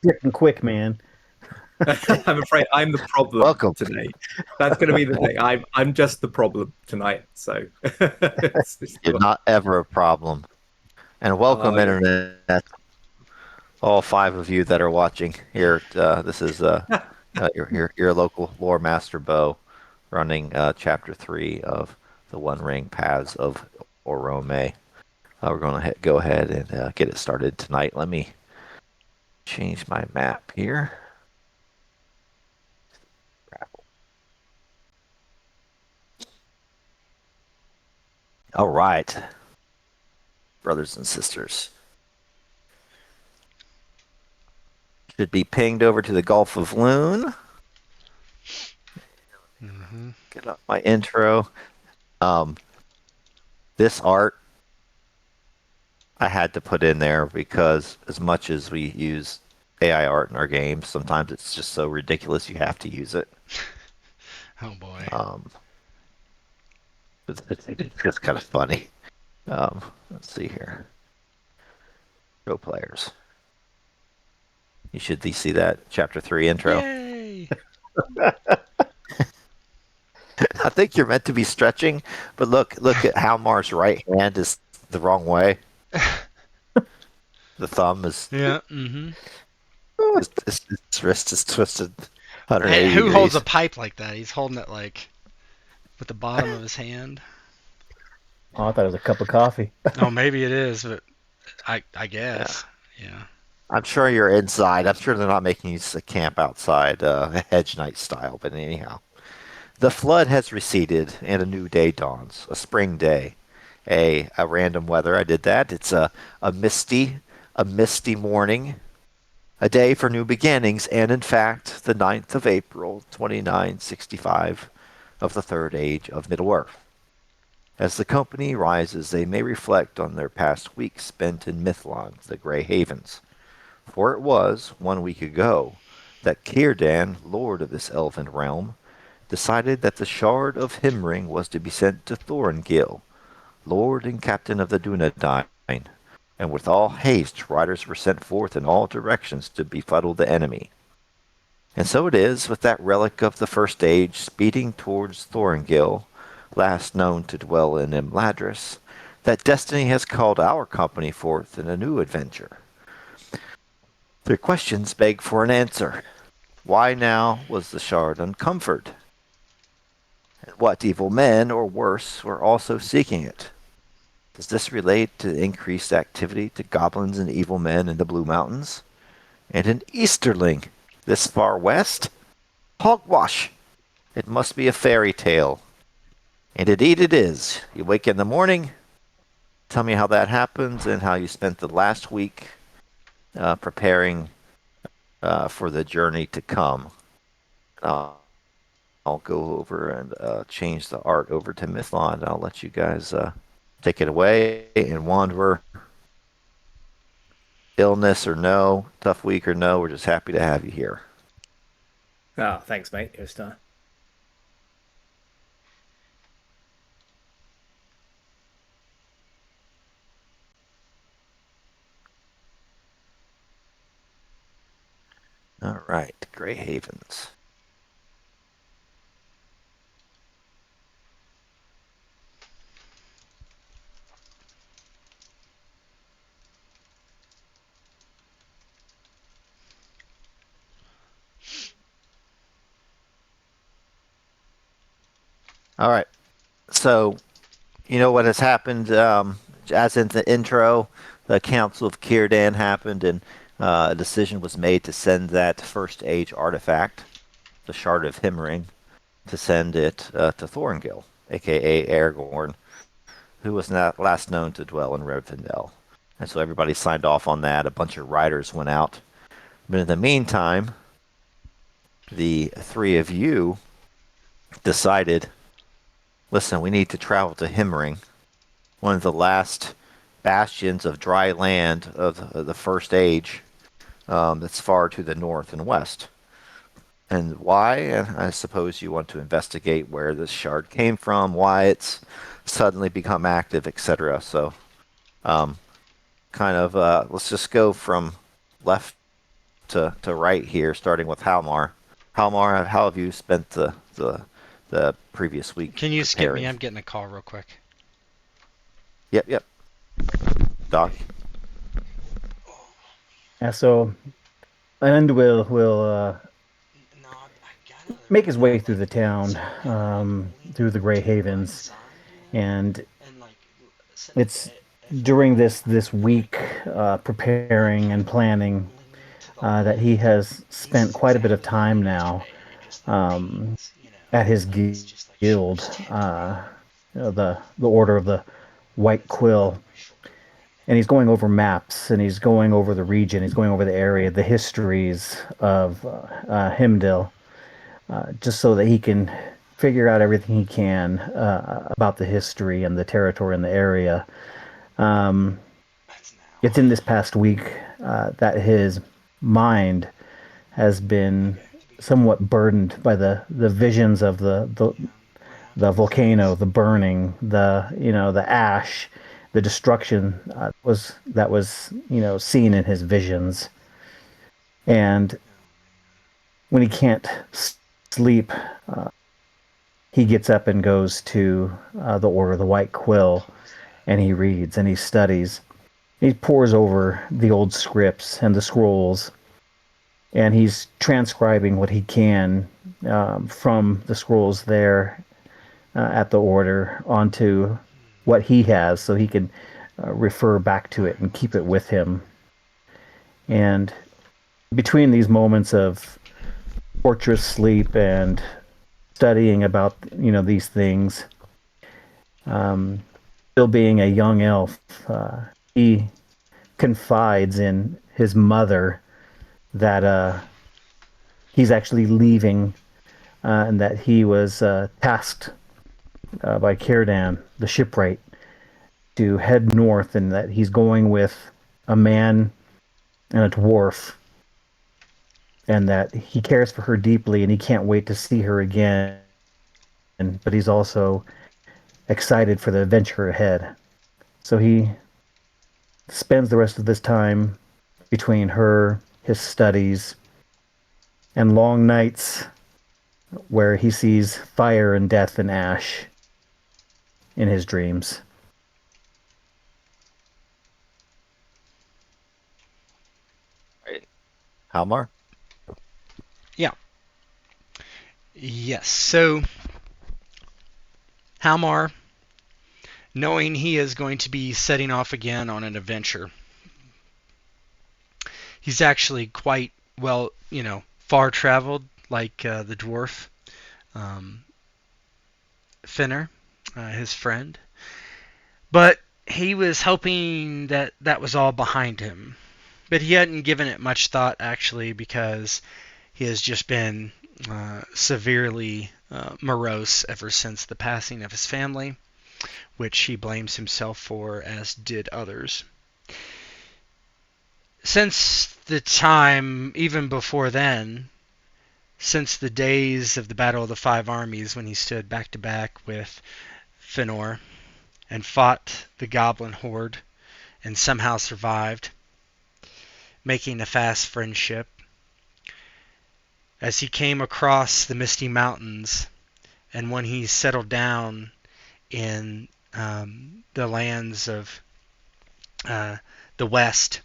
Getting quick, man. I'm afraid I'm the problem Welcome. today. That's going to be the thing. I'm just the problem tonight. So You're not ever a problem. And welcome, yeah. Internet. All five of you that are watching here. This is your local lore master Bo running chapter 3 of the One Ring Paths of Oromë. We're going to go ahead and get it started tonight. Let me change my map here. All right, brothers and sisters. Should be pinged over to the Gulf of Loon. Get up my intro. This art I had to put in there because as much as we use AI art in our games, sometimes it's just so ridiculous you have to use it. Oh boy. It's just kind of funny. Let's see here. Pro players. You should see that chapter 3 intro. Yay! I think you're meant to be stretching, but look at how Mar's right hand is the wrong way. The thumb is. Yeah. Mm-hmm. His wrist is twisted 180 Who degrees. holds a pipe like that? He's holding it like with the bottom of his hand. Oh, I thought it was a cup of coffee. Oh, maybe it is, but I guess. Yeah. I'm sure you're inside. I'm sure they're not making you camp outside, hedge night style. But anyhow, the flood has receded and a new day dawns. A spring day, a random weather. I did that. It's a misty morning, a day for new beginnings, and in fact, the 9th of April, 2965, of the third age of Middle Earth. As the company rises, they may reflect on their past weeks spent in Mithlond, the Grey Havens. For it was, 1 week ago, that Círdan, lord of this elven realm, decided that the shard of Himring was to be sent to Thorngil, lord and captain of the Dunedain, and with all haste riders were sent forth in all directions to befuddle the enemy. And so it is, with that relic of the first age speeding towards Thorngil, last known to dwell in Imladris, that destiny has called our company forth in a new adventure. Their questions beg for an answer. Why now was the shard uncomfort? And what evil men, or worse, were also seeking it? Does this relate to increased activity to goblins and evil men in the Blue Mountains? And an Easterling, this far west? Hogwash! It must be a fairy tale. And indeed it is. You wake in the morning, tell me how that happens and how you spent the last week preparing for the journey to come. I'll go over and change the art over to Mithlond. I'll let you guys take it away. And Wanderer, illness or no, tough week or no, we're just happy to have you here. Oh, thanks, mate. You're a star. All right, Grey Havens. All right, so you know what has happened. As in the intro, the Council of Círdan happened, and a decision was made to send that first age artifact, the Shard of Himring, to send it to Thorngil, aka Aragorn, who was last known to dwell in Arfindel. And so everybody signed off on that. A bunch of riders went out. But in the meantime, the three of you decided, listen, we need to travel to Himring, one of the last bastions of dry land of the First Age, that's far to the north and west. And why? I suppose you want to investigate where this shard came from, why it's suddenly become active, etc. So, let's just go from left to right here, starting with Halmar. Halmar, how have you spent the previous week Can you skip me? preparing? I'm getting a call real quick. Yep. Doc. Yeah, so End will make his way through the town, through the Grey Havens, and it's during this week preparing and planning that he has spent quite a bit of time now um, at his guild, the Order of the White Quill, and he's going over maps and he's going over the region, he's going over the area, the histories of Himdil, just so that he can figure out everything he can about the history and the territory and the area. Um, it's in this past week that his mind has been somewhat burdened by the visions of the volcano, the burning, the ash, the destruction that was seen in his visions. And when he can't sleep, he gets up and goes to the Order of the White Quill, and he reads and he studies. He pores over the old scripts and the scrolls, and he's transcribing what he can from the scrolls there at the Order onto what he has, so he can refer back to it and keep it with him. And between these moments of torturous sleep and studying about these things, still being a young elf, he confides in his mother that he's actually leaving, and that he was tasked by Círdan, the shipwright, to head north, and that he's going with a man and a dwarf, and that he cares for her deeply and he can't wait to see her again. But he's also excited for the adventure ahead. So he spends the rest of this time between her, his studies, and long nights where he sees fire and death and ash in his dreams. Right. Halmar? Yeah. Yes. So Halmar, knowing he is going to be setting off again on an adventure, he's actually quite well, far traveled, like the dwarf, Finur, his friend. But he was hoping that that was all behind him. But he hadn't given it much thought, actually, because he has just been severely morose ever since the passing of his family, which he blames himself for, as did others. Since the time, even before then, since the days of the Battle of the Five Armies, when he stood back to back with Finur and fought the goblin horde and somehow survived, making a fast friendship, as he came across the Misty Mountains, and when he settled down in the lands of the West,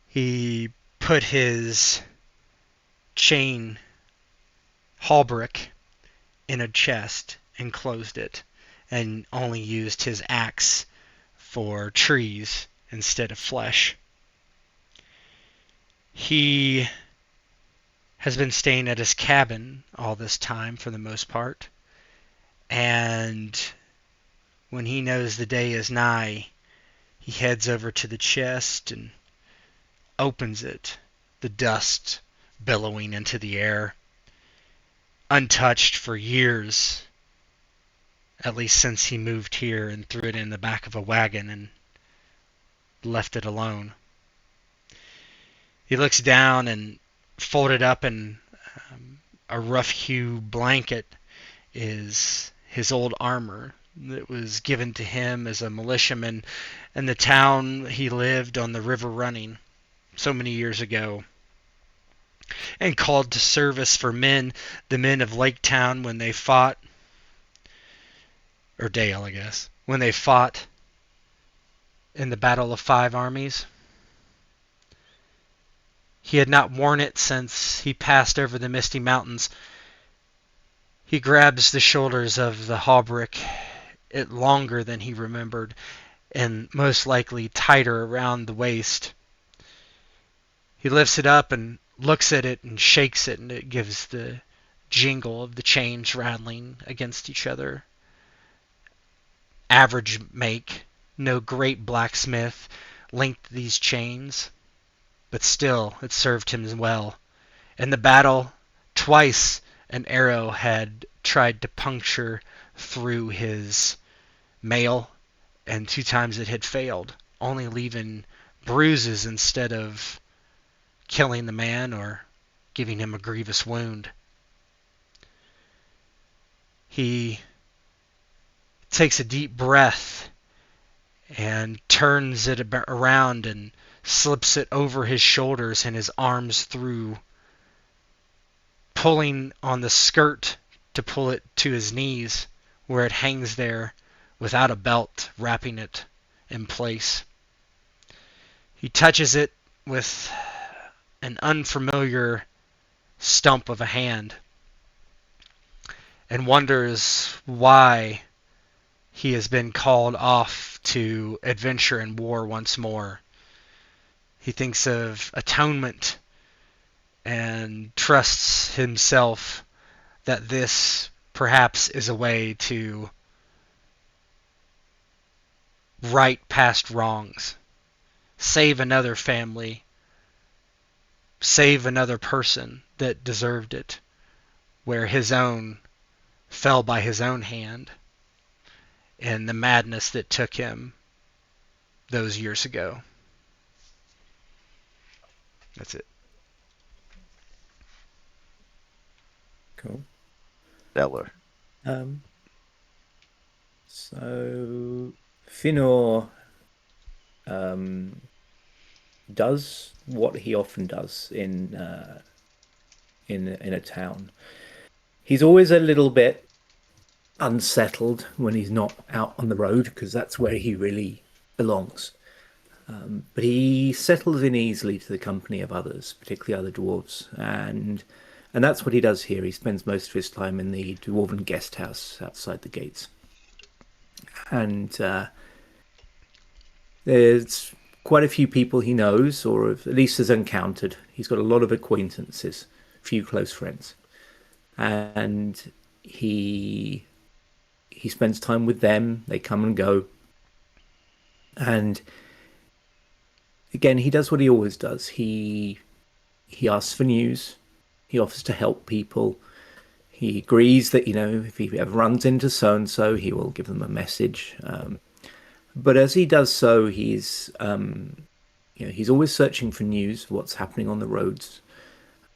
he put his chain halberd in a chest and closed it, and only used his axe for trees instead of flesh. He has been staying at his cabin all this time for the most part, and when he knows the day is nigh, he heads over to the chest and opens it, the dust billowing into the air, untouched for years, at least since he moved here and threw it in the back of a wagon and left it alone. He looks down, and folded up in a rough hue blanket is his old armor that was given to him as a militiaman in the town he lived on the river running so many years ago. and called to service for men, the men of Lake Town when they fought, or Dale, I guess, when they fought in the Battle of Five Armies. He had not worn it since he passed over the misty mountains. He grabs the shoulders of the hauberk, it longer than he remembered, and most likely tighter around the waist. He lifts it up and looks at it and shakes it, and it gives the jingle of the chains rattling against each other. Average make, no great blacksmith linked these chains, but still it served him well. In the battle, twice an arrow had tried to puncture through his mail, and 2 times it had failed, only leaving bruises instead of killing the man or giving him a grievous wound. He takes a deep breath and turns it around and slips it over his shoulders and his arms through, pulling on the skirt to pull it to his knees, where it hangs there without a belt wrapping it in place. He touches it with an unfamiliar stump of a hand and wonders why he has been called off to adventure and war once more. He thinks of atonement and trusts himself that this perhaps is a way to right past wrongs, save another family, save another person that deserved it, where his own fell by his own hand in the madness that took him those years ago. That's it. Cool. Stellar. So Finur does what he often does in a town. He's always a little bit unsettled when he's not out on the road, because that's where he really belongs. But he settles in easily to the company of others, particularly other dwarves, and that's what he does here. He spends most of his time in the dwarven guest house outside the gates. And there's quite a few people he knows, or at least has encountered. He's got a lot of acquaintances, few close friends. And he spends time with them. They come and go. And again, he does what he always does. He asks for news. He offers to help people. He agrees that, if he ever runs into so-and-so, he will give them a message. But as he does so, he's always searching for news of what's happening on the roads.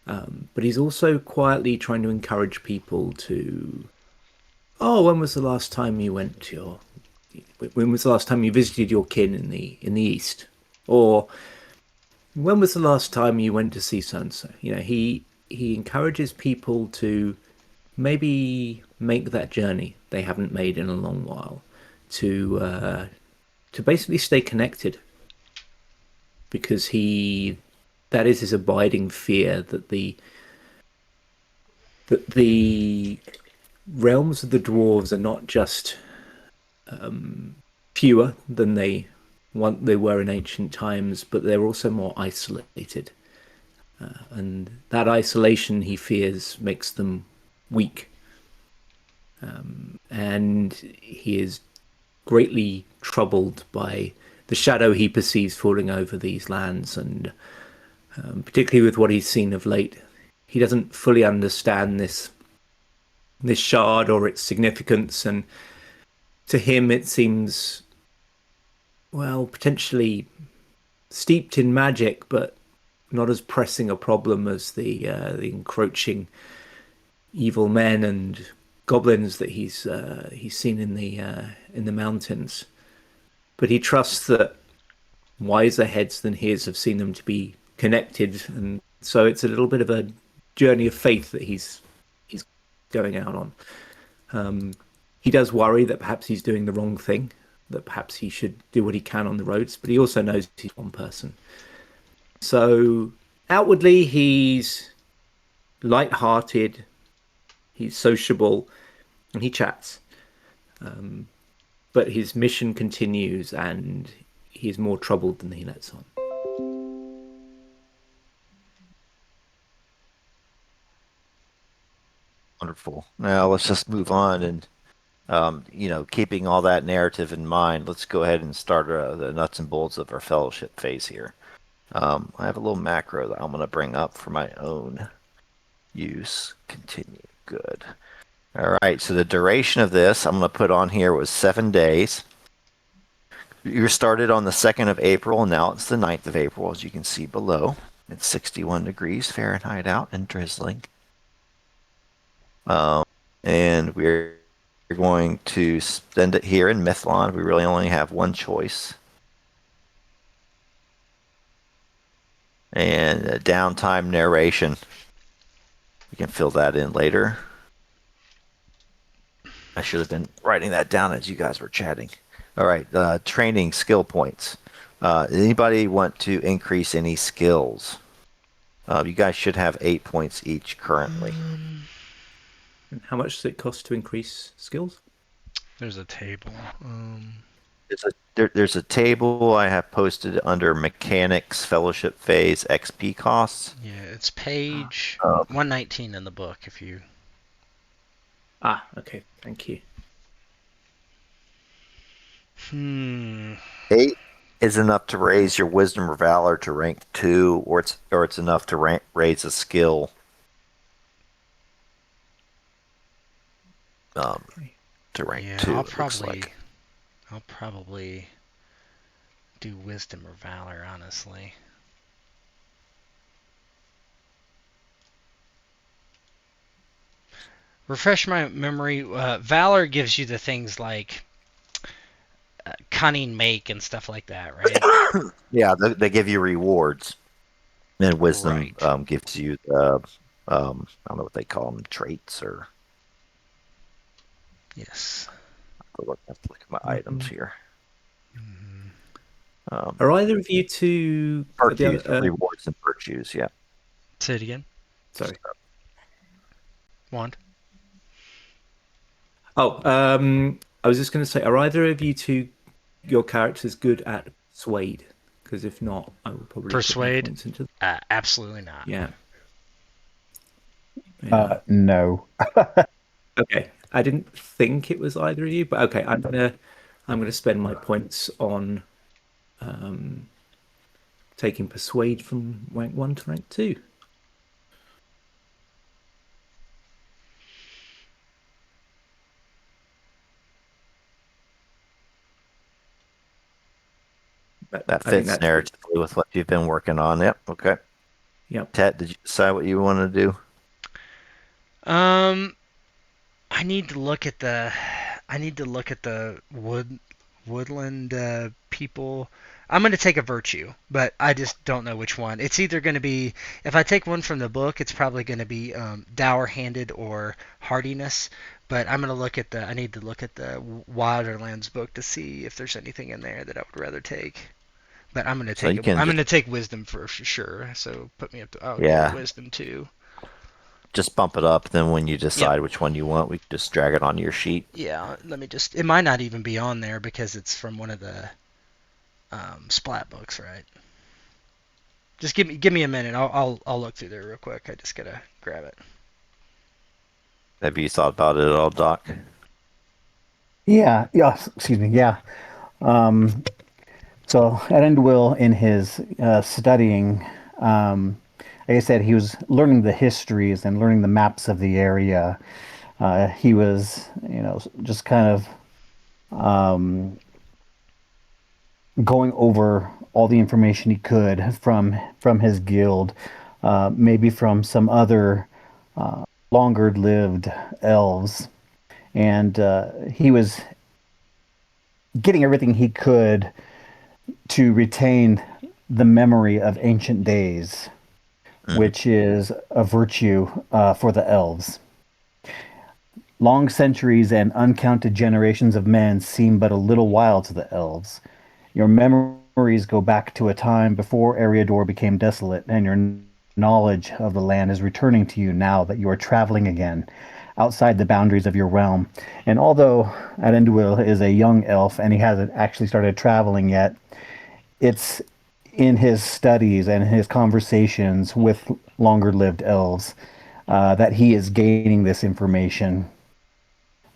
But he's also quietly trying to encourage people to, when was the last time you when was the last time you visited your kin in the east? Or when was the last time you went to see so-and-so? He encourages people to maybe make that journey they haven't made in a long while, to basically stay connected, because that is his abiding fear, that the realms of the dwarves are not just fewer than they were in ancient times, but they're also more isolated. And that isolation, he fears, makes them weak. And he is greatly troubled by the shadow he perceives falling over these lands, and particularly with what he's seen of late. He doesn't fully understand this shard or its significance, and to him it seems, potentially steeped in magic, but not as pressing a problem as the encroaching evil men and goblins that he's seen in the mountains. But he trusts that wiser heads than his have seen them to be connected and So it's a little bit of a journey of faith that he's going out on. He does worry that perhaps he's doing the wrong thing, that perhaps he should do what he can on the roads, but he also knows he's one person. So outwardly, he's light-hearted, he's sociable, and he chats. But his mission continues, and he is more troubled than he lets on. Wonderful. Now let's just move on and, keeping all that narrative in mind, let's go ahead and start the nuts and bolts of our fellowship phase here. I have a little macro that I'm going to bring up for my own use. Continue. Good. All right. So the duration of this I'm going to put on here was 7 days. You started on the 2nd of April, and now it's the 9th of April, as you can see below. It's 61 degrees Fahrenheit out and drizzling. And we're going to spend it here in Mithlond. We really only have one choice. And a downtime narration. We can fill that in later. I should have been writing that down as you guys were chatting. All right, training skill points. Anybody want to increase any skills? You guys should have 8 points each currently. And how much does it cost to increase skills? There's a table. There's a table I have posted under Mechanics Fellowship Phase XP costs. Yeah, it's page 119 in the book. If you. Okay. Thank you. 8 is enough to raise your Wisdom or Valor to rank 2, or it's enough to raise a skill. To rank 2. I'll probably do Wisdom or Valor, honestly. Refresh my memory. Valor gives you the things like cunning, make, and stuff like that, right? Yeah, they give you rewards. And Wisdom gives you, I don't know what they call them, traits or... Yes. I have to look at my items here. Are either of you two... Virtues, rewards and virtues, yeah. Say it again. Sorry. Wand. I was just going to say, are either of you two, your characters, good at persuade? Because if not, I will probably... Persuade? Absolutely not. Yeah. No. Okay. I didn't think it was either of you, but okay, I'm gonna spend my points on taking persuade from rank 1 to rank 2. That fits narratively with what you've been working on. Yep. Okay. Yep. Ted, did you decide what you want to do? I need to look at the woodland people. I'm going to take a virtue, but I just don't know which one. It's either going to be, if I take one from the book, it's probably going to be dour-handed or hardiness. But I need to look at the Wilderlands book to see if there's anything in there that I would rather take. But I'm going to take wisdom for sure. So put me up to wisdom too. Just bump it up. Then when you decide which one you want, we can just drag it onto your sheet. Yeah, it might not even be on there because it's from one of the splat books, right? Just give me a minute. I'll look through there real quick. I just gotta grab it. Have you thought about it at all, Doc? Yeah. Excuse me. Yeah. So Arfindel, in his studying, like I said, he was learning the histories and learning the maps of the area. He was, just kind of going over all the information he could from his guild, maybe from some other longer-lived elves, and he was getting everything he could to retain the memory of ancient days. Hmm. which is a virtue for the elves. Long centuries and uncounted generations of men seem but a little while to the elves. Your memories go back to a time before Eriador became desolate, and your knowledge of the land is returning to you now that you are traveling again outside the boundaries of your realm. And although Adenduil is a young elf and he hasn't actually started traveling yet, it's in his studies and his conversations with longer lived elves that he is gaining this information.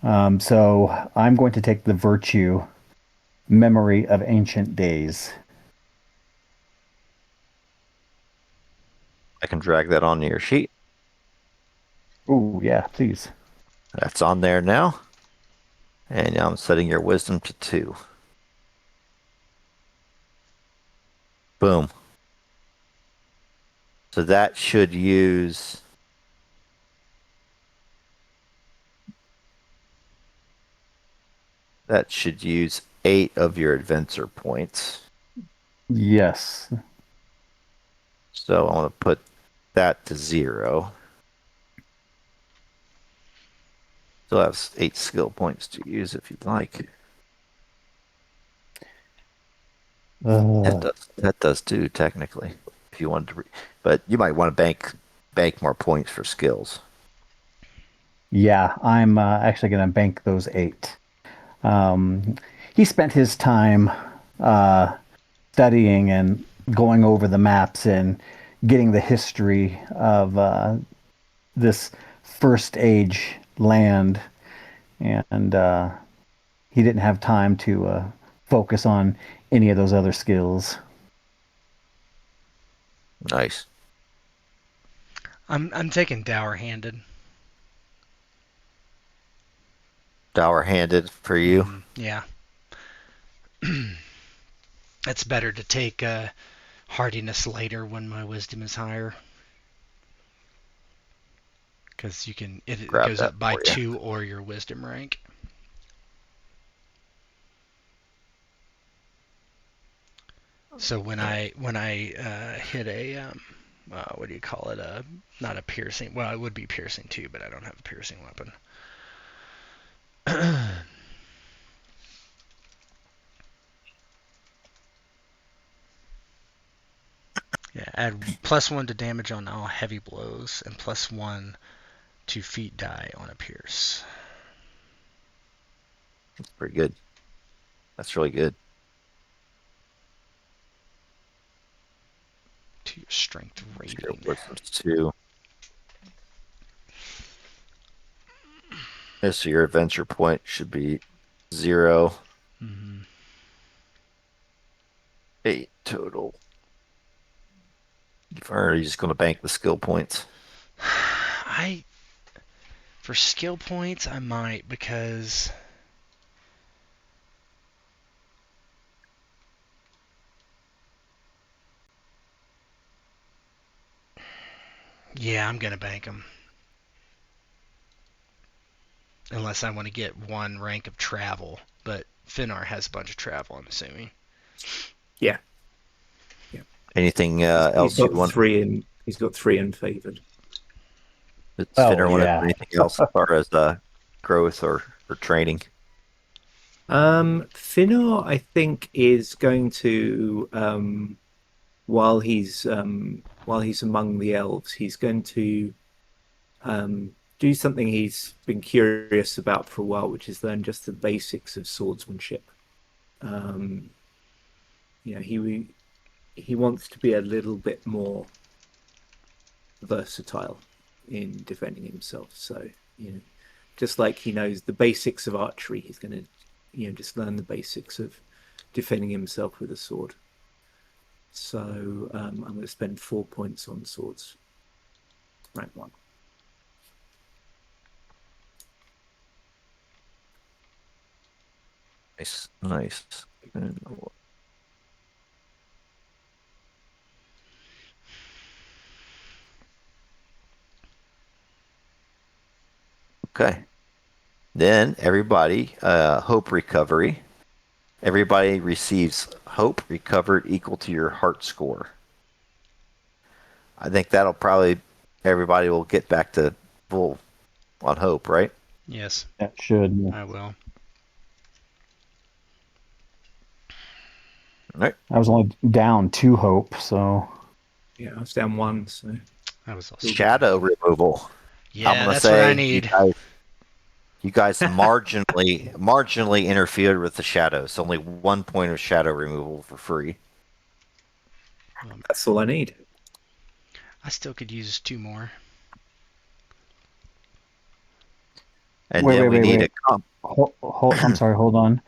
So I'm going to take the virtue memory of ancient days. I can drag that onto your sheet. Oh, yeah, please. That's on there now. And now I'm setting your wisdom to 2. Boom. So that should use 8 of your adventure points. Yes. So I want to put that to 0. Still have 8 skill points to use if you'd like. Uh, That does too, technically. If you wanted to, but you might want to bank more points for skills. yeah, I'm actually going to bank those 8. Um, he spent his time uh, studying and going over the maps and getting the history of this first age land, and he didn't have time to focus on any of those other skills. Nice. I'm taking dour handed. Dour handed for you. Yeah. It's better to take hardiness later when my wisdom is higher. Because it Grab goes that up by for you. 2 or your wisdom rank. So when I hit a what do you call it, not a piercing, well, it would be piercing too, but I don't have a piercing weapon. Yeah, add +1 to damage on all heavy blows and +1 to feat die on a pierce That's pretty good. That's really good. to your strength Your rating. wisdom's 2. Yeah, so your adventure point should be 0. Mm-hmm. 8 total. Or are you just going to bank the skill points? I For skill points I might, because yeah, I'm gonna bank them. Unless I want to get 1 rank of travel. But Finur has a bunch of travel, I'm assuming. Yeah, yeah. Anything He's else you got want? 3 in. He's got 3 in favored. Does Oh, Finner want to do yeah. anything else as far as growth or training? Finor, I think, is going to while he's among the elves, he's going to do something he's been curious about for a while, which is learn just the basics of swordsmanship. Um, you know, he wants to be a little bit more versatile in defending himself. So, you know, just like he knows the basics of archery, he's going to, you know, just learn the basics of defending himself with a sword. So I'm going to spend 4 points on swords, rank 1. Nice, nice. Okay. Then everybody, hope recovery. Everybody receives hope recovered equal to your heart score. I think that'll probably everybody will get back to full on hope, right? Yes, That should. Yeah. I will. All right. I was only down 2 hope, so Yeah, I was down 1, so That was also. Shadow removal. I'm Yeah, gonna that's what I say need. you guys marginally interfered with the shadows. Only 1 point of shadow removal for free. that's all I need. I still could use 2 more. And wait, then wait, we wait, need wait. a comp. I'm sorry. Hold on.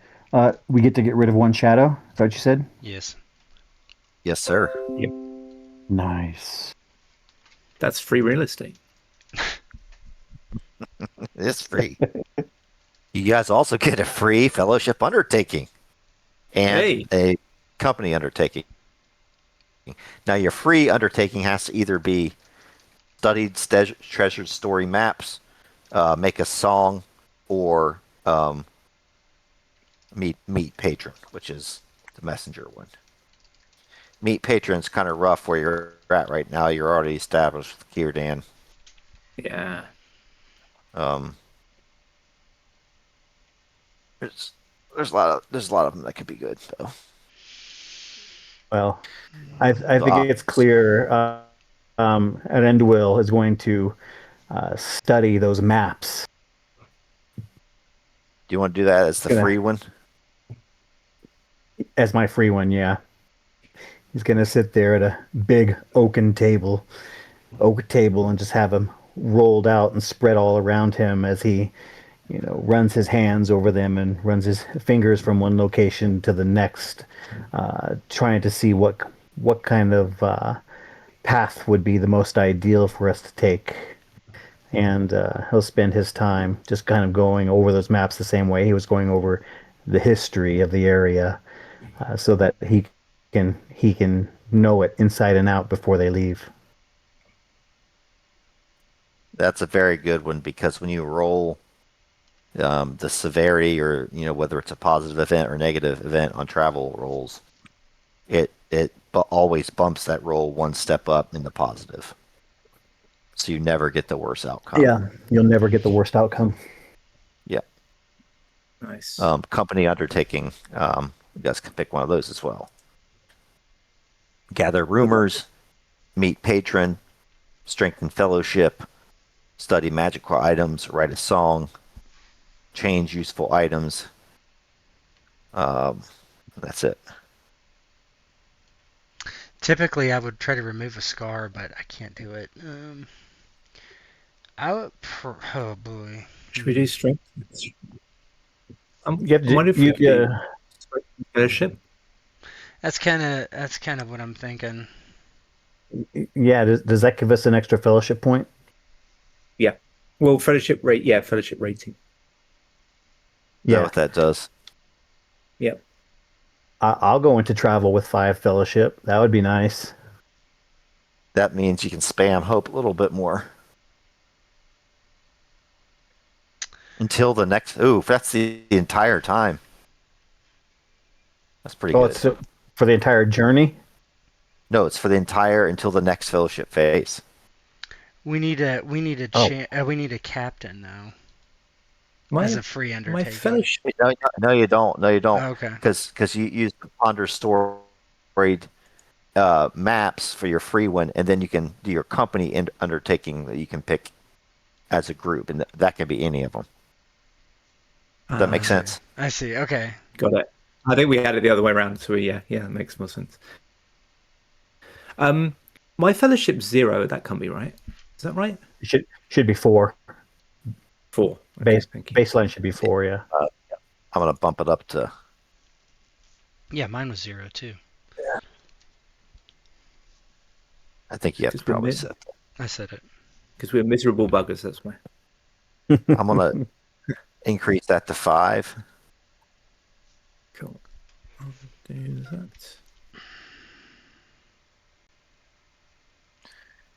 We get to get rid of 1 shadow. Is that what you said? Yes. Yes, sir. Yep. Nice. That's free real estate. It's free. You guys also get a free fellowship undertaking and Hey. a company undertaking. Now, your free undertaking has to either be studied treasured story maps, make a song, or meet patron, which is the messenger one. Meet patron's kind of rough where you're at right now. You're already established with Kierdan. Yeah. Um, there's a lot of them that could be good though. Well, I So, think it's clear. Arendwill is going to study those maps. do you want to do that as the Gonna free one? as my free one. Yeah, he's gonna sit there at a big oak table, and just have them rolled out and spread all around him as he, runs his hands over them and runs his fingers from one location to the next, trying to see what kind of path would be the most ideal for us to take. And he'll spend his time just kind of going over those maps the same way he was going over the history of the area, so that he can know it inside and out before they leave. That's a very good one because when you roll the severity, or whether it's a positive event or negative event on travel rolls, it always bumps that roll one step up in the positive, so you never get the worst outcome. Yeah, you'll never get the worst outcome. Yeah. Nice. Company undertaking. You guys can pick one of those as well. Gather rumors, meet patron, strengthen fellowship, study magical items, write a song, change useful items. That's it. Typically, I would try to remove a scar, but I can't do it. Oh boy. Should we do strength? You have I to, wonder if we you, could do fellowship. That's kind of what I'm thinking. yeah. Does that give us an extra fellowship point? Yeah. Well, fellowship rate. Yeah, fellowship rating. Is that Yeah. what that does? Yeah. I'll go into travel with 5 fellowship. That would be nice. That means you can spam hope a little bit more. Until the next. Ooh, that's the entire time. That's pretty Oh, good. it's for the entire journey. No, it's for the entire until the next fellowship phase. We need a Oh. we need a captain though My as a free my undertaking. fellowship. No, you don't. No, you don't. Okay. Because you use the ponder storied maps for your free one, and then you can do your company undertaking that you can pick as a group, and that can be any of them. Does that make sense? I see. Okay. Got it. I think we had it the other way around. So yeah, that makes more sense. My fellowship's 0. That can't be right. Is that right? It should be 4. 4. Okay, thank you. Baseline should be 4. Yeah. I'm gonna bump it up to. Yeah, mine was 0 too. I think you have to Just a probably bit. set. I said it. Because we're miserable buggers. That's why. I'm gonna increase that to 5. Cool. I'll do that.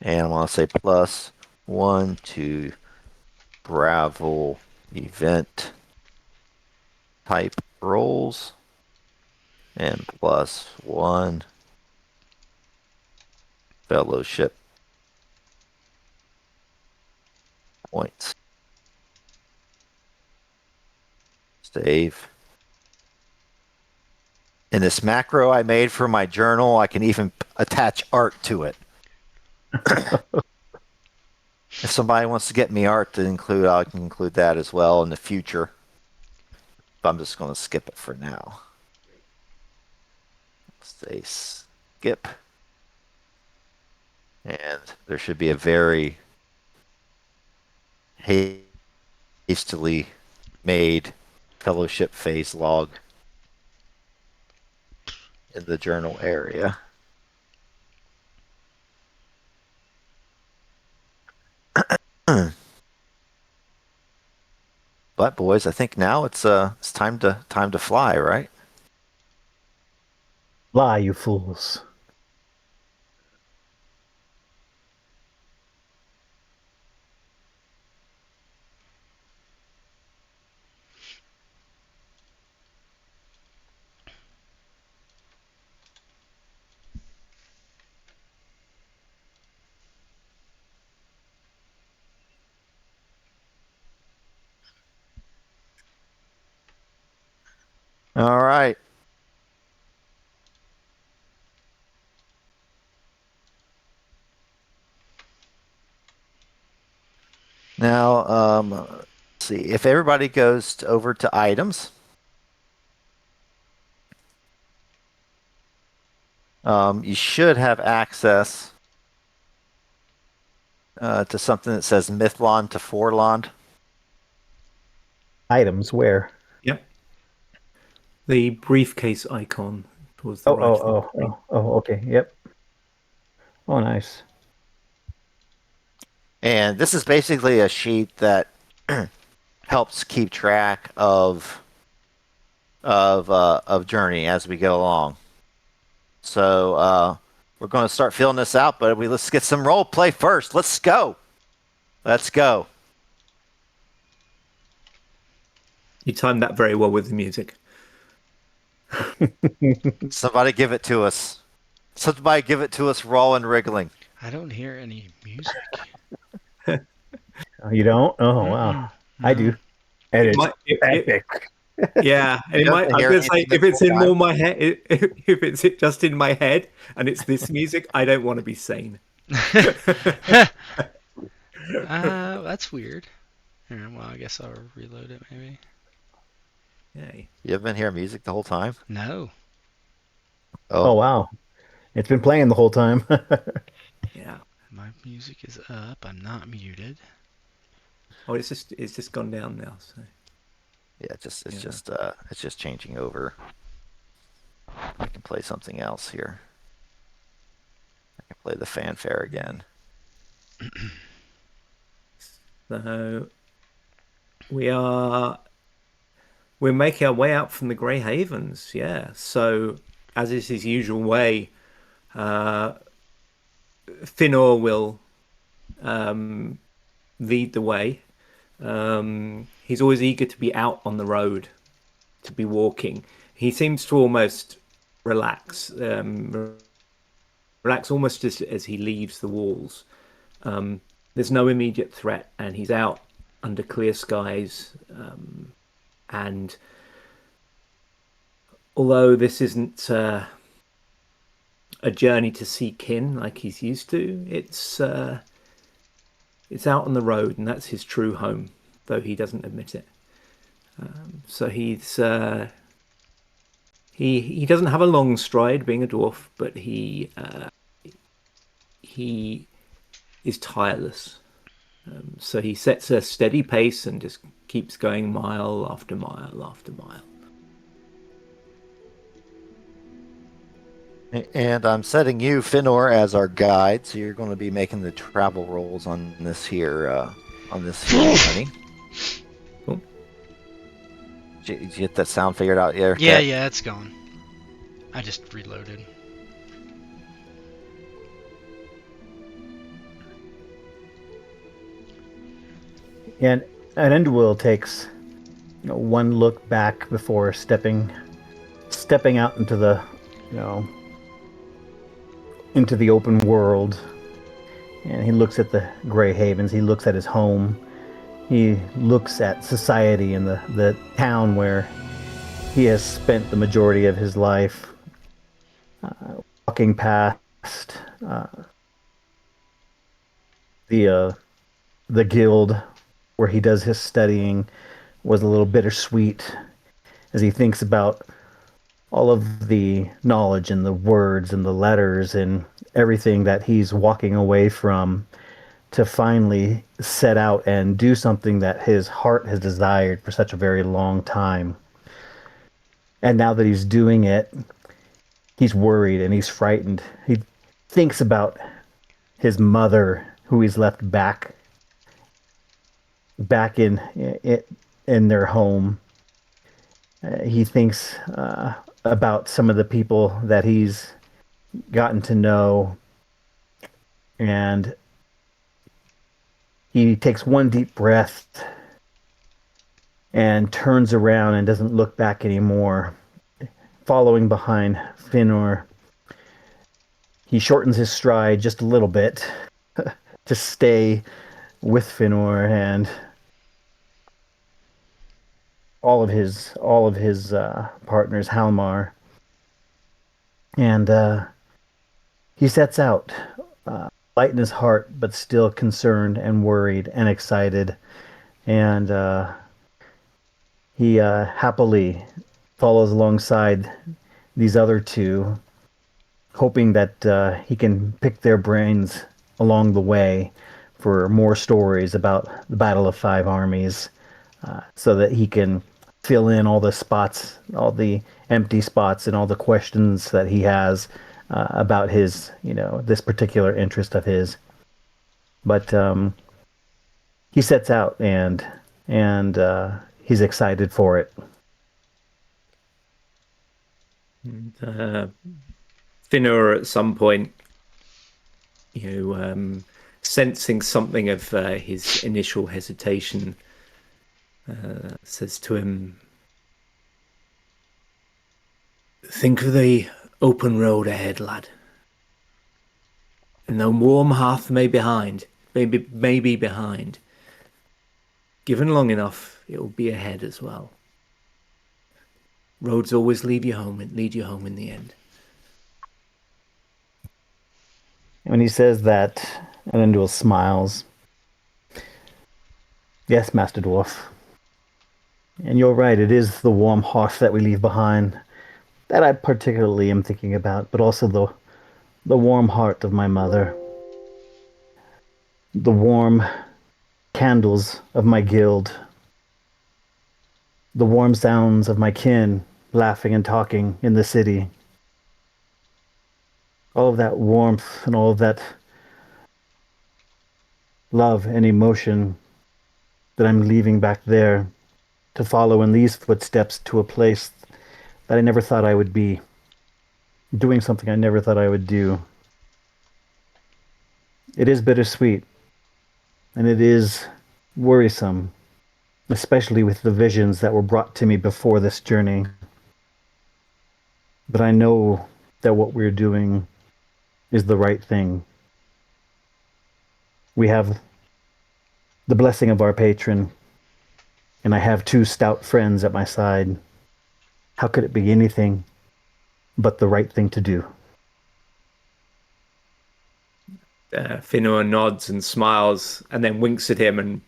And I want to say +1 to Gravel event type rolls, and +1 fellowship points. Save. In this macro I made for my journal, I can even attach art to it. If somebody wants to get me art to include, I can include that as well in the future. But I'm just going to skip it for now. Say skip. And there should be a very hastily made fellowship phase log in the journal area. But boys, I think now it's time to fly, right? Fly, you fools. All right. Now, let's see. If everybody goes over to items, you should have access to something that says Mythlon to Forlond. Items where? Yep. The briefcase icon towards the right. Okay. Yep. Oh, nice. And this is basically a sheet that helps keep track of journey as we go along. So we're going to start filling this out, but let's get some role play first. Let's go. Let's go. You timed that very well with the music. Somebody give it to us. Somebody give it to us raw and wriggling. I don't hear any music. Oh, you don't? Oh, wow. I do. And it's epic. Yeah, it might. I'm gonna say if it's in more my head, if it's just in my head and it's this music, I don't want to be sane. That's weird. Well, I guess I'll reload it maybe. Yay. You haven't been hearing music the whole time? No. Oh, wow. It's been playing the whole time. Yeah. My music is up. I'm not muted. Oh, it's just gone down now. So. Yeah, it's just changing over. I can play something else here. I can play the fanfare again. So we're making our way out from the Grey Havens. Yeah. So as is his usual way, Finur will lead the way. He's always eager to be out on the road, to be walking. He seems to almost relax almost as he leaves the walls. There's no immediate threat, and he's out under clear skies. And although this isn't a journey to see kin like he's used to, it's out on the road, and that's his true home, though he doesn't admit it. So he doesn't have a long stride, being a dwarf, but he is tireless. So he sets a steady pace and just keeps going mile after mile after mile. And I'm setting you, Finur, as our guide, so you're going to be making the travel rolls on this here journey. Cool. Did you get that sound figured out yet? Yeah, it's going. I just reloaded. And Arfindel takes one look back before stepping out into the into the open world, and he looks at the Grey Havens. He looks at his home, He looks at society and the town where he has spent the majority of his life, walking past uh, the uh, the guild where he does his studying was a little bittersweet as he thinks about all of the knowledge and the words and the letters and everything that he's walking away from to finally set out and do something that his heart has desired for such a very long time. And now that he's doing it, he's worried and he's frightened. He thinks about his mother, who he's left back in their home. He thinks about some of the people that he's gotten to know, and he takes one deep breath and turns around and doesn't look back anymore, following behind Finur. He shortens his stride just a little bit to stay with Finur and all of his partners, Halmar, and he sets out, light in his heart, but still concerned and worried and excited, and he happily follows alongside these other two, hoping that he can pick their brains along the way for more stories about the Battle of Five Armies, so that he can fill in all the spots, all the empty spots, and all the questions that he has about his, this particular interest of his. But he sets out and he's excited for it. Finur at some point, sensing something of his initial hesitation, says to him, "Think of the open road ahead, lad. And the warm hearth may be behind. Given long enough, it will be ahead as well. Roads always lead you home in the end." When he says that, Elendil smiles. "Yes, Master Dwarf. And you're right, it is the warm hearth that we leave behind that I particularly am thinking about, but also the warm heart of my mother. The warm candles of my guild. The warm sounds of my kin laughing and talking in the city. All of that warmth and all of that love and emotion that I'm leaving back there to follow in these footsteps to a place that I never thought I would be, doing something I never thought I would do. It is bittersweet, and it is worrisome, especially with the visions that were brought to me before this journey. But I know that what we're doing is the right thing. We have the blessing of our patron, and I have two stout friends at my side. How could it be anything but the right thing to do?" Finur nods and smiles, and then winks at him and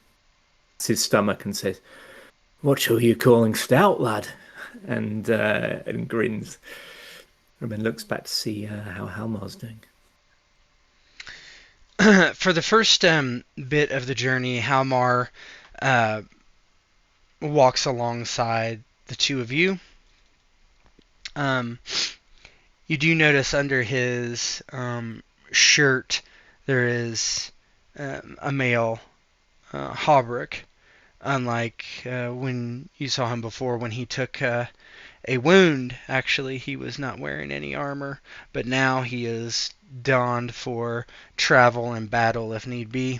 his stomach and says, "What shall you calling stout, lad?" And grins. And then looks back to see how Halmar's doing. For the first bit of the journey, Halmar walks alongside the two of you. You do notice under his shirt there is a male hauberk, unlike when you saw him before when he took a wound. Actually, he was not wearing any armor, but now he is donned for travel and battle if need be.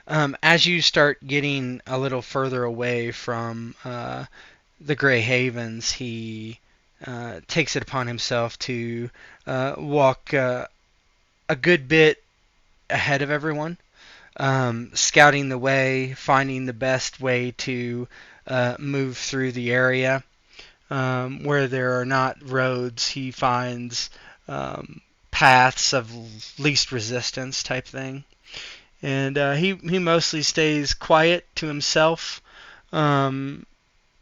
As you start getting a little further away from the Grey Havens, he takes it upon himself to walk a good bit ahead of everyone, scouting the way, finding the best way to move through the area. Where there are not roads, he finds paths of least resistance type thing. And he mostly stays quiet to himself. Um,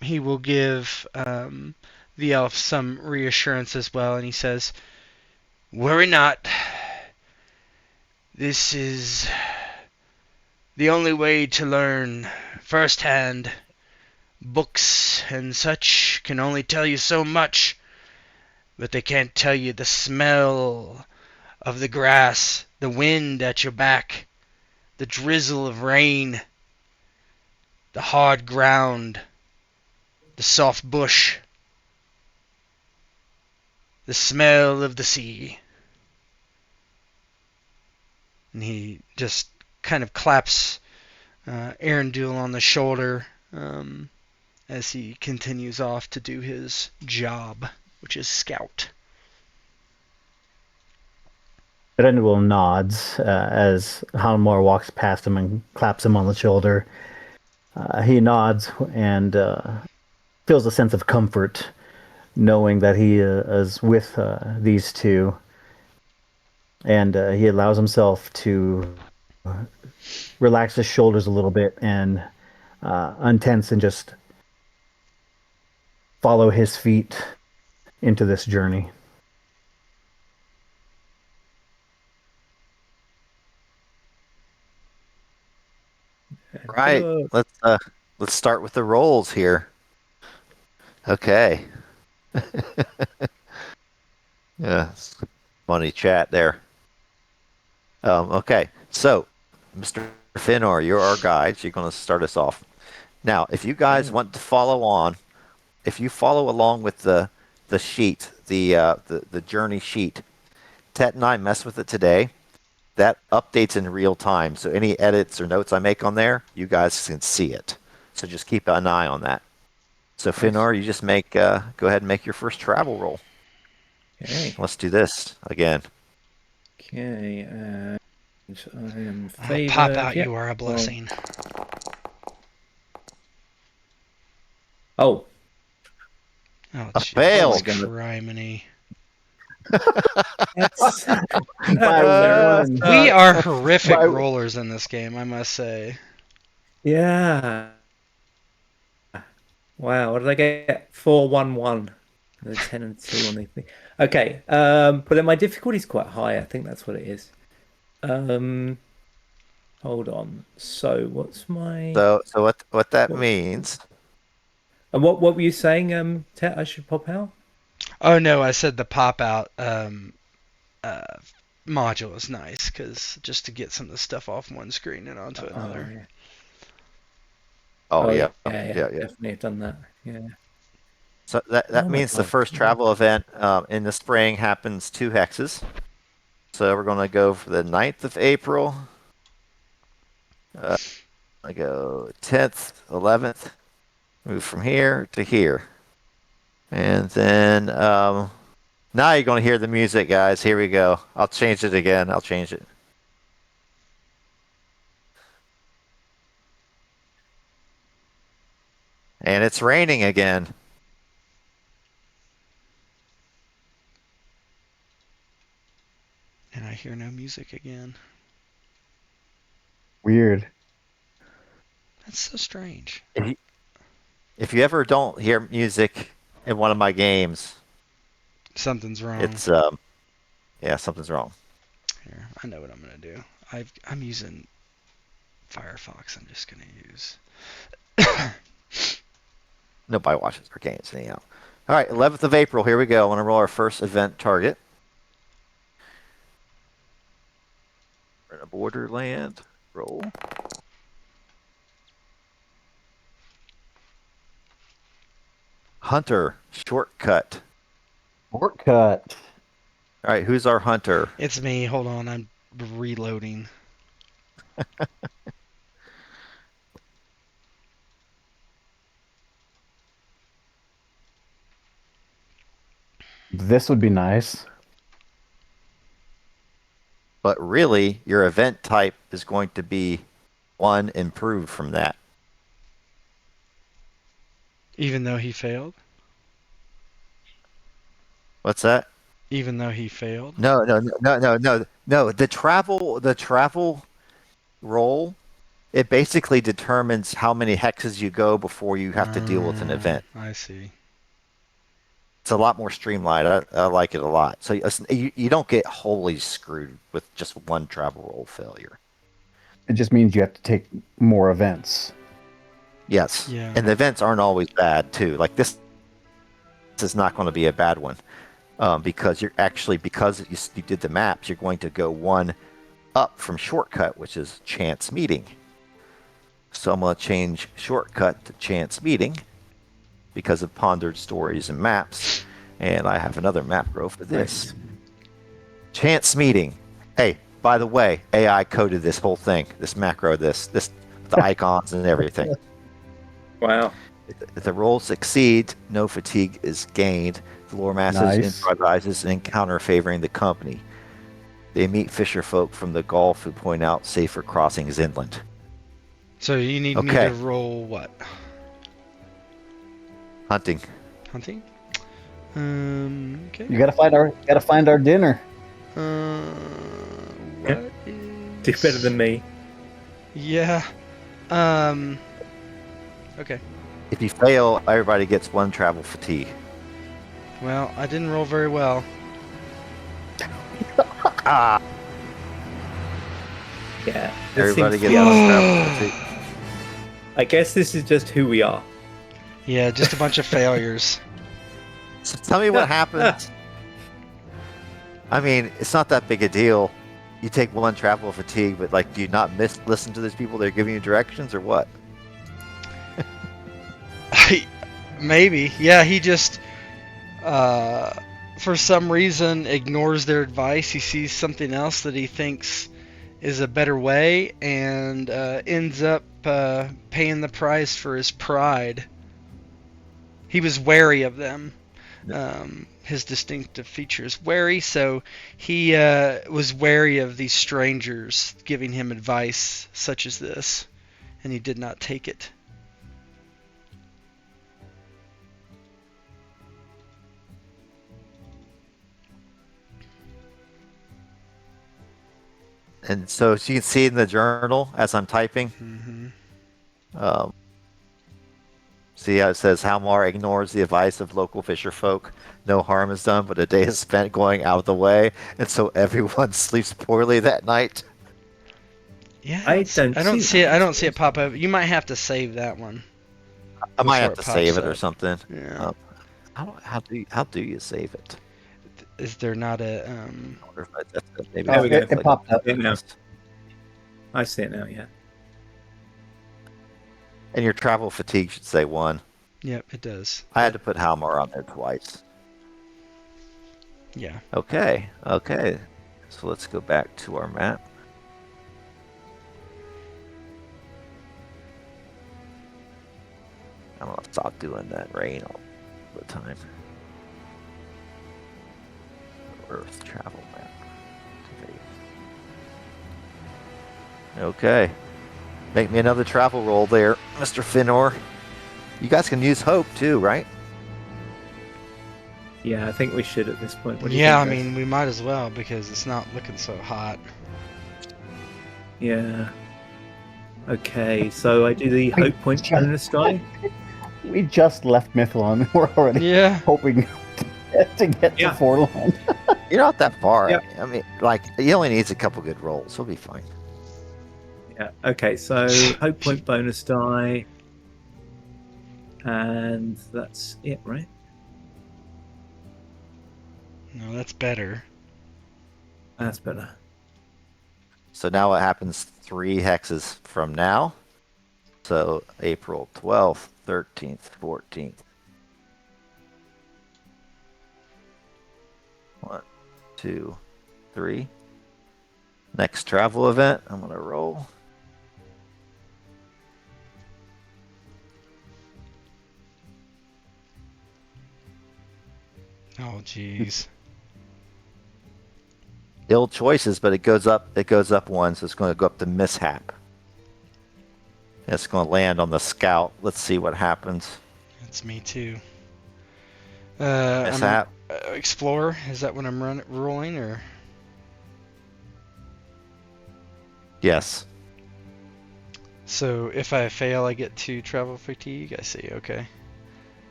he will give the elf some reassurance as well, and he says, "Worry not. This is the only way to learn firsthand. Books and such can only tell you so much, but they can't tell you the smell of the grass, the wind at your back, the drizzle of rain, the hard ground, the soft bush, the smell of the sea." And he just kind of claps Arundel on the shoulder as he continues off to do his job, which is scout. Rendell nods as Halmor walks past him and claps him on the shoulder. He nods and feels a sense of comfort knowing that he is with these two. And he allows himself to relax his shoulders a little bit and untense and just follow his feet into this journey. Right. Let's start with the rolls here. Okay. Yeah, funny chat there. Okay, so Mr. Finur, you're our guide. You're going to start us off. Now, if you guys want to follow on, if you follow along with the sheet, the journey sheet, Tet and I mess with it today. That updates in real time. So any edits or notes I make on there, you guys can see it. So just keep an eye on that. So Finur, you just make go ahead and make your first travel roll. Okay. Let's do this again. Okay. I am I'll pop out. Yep. You are a blessing. Oh. Oh, a fail. Criminy. We are horrific rollers in this game, I must say. Yeah. Wow, what did I get? 4-1-1. The 10 and 2 on the thing. Okay, but then my difficulty is quite high. I think that's what it is. Hold on. So what's my? So what that means? And what were you saying? Tet, I should pop out? Oh no, I said the pop out module is nice because just to get some of the stuff off one screen and onto another. Yeah. Yeah. Definitely have done that. Yeah. So that means the first travel event in the spring happens 2 hexes. So we're going to go for the 9th of April. I go 10th, 11th. Move from here to here. And then now you're going to hear the music, guys. Here we go. I'll change it again. I'll change it. And it's raining again. And I hear no music again. Weird. That's so strange. If you ever don't hear music in one of my games, something's wrong. It's something's wrong. Here, I know what I'm gonna do. I'm using Firefox. I'm just gonna use. Nobody watches our games anyhow. All right, 11th of April. Here we go. I want to roll our first event target. We're in a borderland. Roll. Hunter, shortcut. Shortcut. All right, who's our hunter? It's me. Hold on, I'm reloading. This would be nice. But really, your event type is going to be one improved from that. Even though he failed? What's that? Even though he failed? No. The travel roll, it basically determines how many hexes you go before you have to deal with an event. I see. It's a lot more streamlined. I like it a lot. So you don't get wholly screwed with just one travel roll failure. It just means you have to take more events. Yes, Yeah. and the events aren't always bad too. Like this is not going to be a bad one because you did the maps, you're going to go one up from shortcut, which is chance meeting. So I'm going to change shortcut to chance meeting because of pondered stories and maps. And I have another map row for this. Chance meeting. Hey, by the way, AI coded this whole thing, this macro, the icons and everything. Wow. If the roll succeeds, no fatigue is gained. The lore masters Nice. improvises an encounter favoring the company. They meet fisher folk from the Gulf who point out safer crossings inland. So you need me Okay. to roll what? Hunting. Hunting? Okay. You gotta find our dinner. What Do is... better than me. Yeah. Okay. If you fail, everybody gets one travel fatigue. Well, I didn't roll very well. Ah, Yeah. everybody seems to gets be one us. travel fatigue. I guess this is just who we are. Yeah, just a bunch of failures. So tell me what happens. I mean, it's not that big a deal. You take one travel fatigue, but like, do you not listen to these people? They're giving you directions, or what? Maybe. Yeah, he just, for some reason, ignores their advice. He sees something else that he thinks is a better way and ends up paying the price for his pride. He was wary of them. His distinctive features wary, so he was wary of these strangers giving him advice such as this, and he did not take it. And so you can see in the journal as I'm typing. Mm-hmm. See how it says Halmar ignores the advice of local fisher folk. No harm is done, but a day is spent going out of the way, and so everyone sleeps poorly that night. Yeah, I don't see it. that. I don't see it pop up. You might have to save that one. I might Before have it to save pops it or up. something. Yeah. How do you save it? Is there not a I wonder if maybe There we go. It popped up. Yeah, now. I see it now, yeah. And your travel fatigue should say 1. Yep, it does. I had to put Halmar on there twice. Yeah. Okay. So let's go back to our map. I'm gonna stop doing that rain all the time. Earth travel map. Okay. Make me another travel roll there, Mr. Finur. You guys can use hope too, right? Yeah, I think we should at this point. What do you Yeah, I think, guys? mean, we might as well because it's not looking so hot. Yeah. Okay, so I do the hope point bonus die. We just left Mithlon. We're already Yeah. hoping to get Yeah. to Forlond. You're not that far. Yep. I mean, like, he only needs a couple good rolls. He'll be fine. Yeah. Okay, so hope point bonus die. And that's it, right? No, that's better. That's better. So now what happens 3 hexes from now? So April 12th, 13th, 14th. 1, 2, 3. Next travel event, I'm going to roll. Oh, jeez. Ill choices, but it goes up. It goes up one, so it's going to go up to mishap. It's going to land on the scout. Let's see what happens. That's me too. I'm Mishap. explorer. Is that what I'm rolling or? Yes. So if I fail, I get 2 travel fatigue. I see. Okay.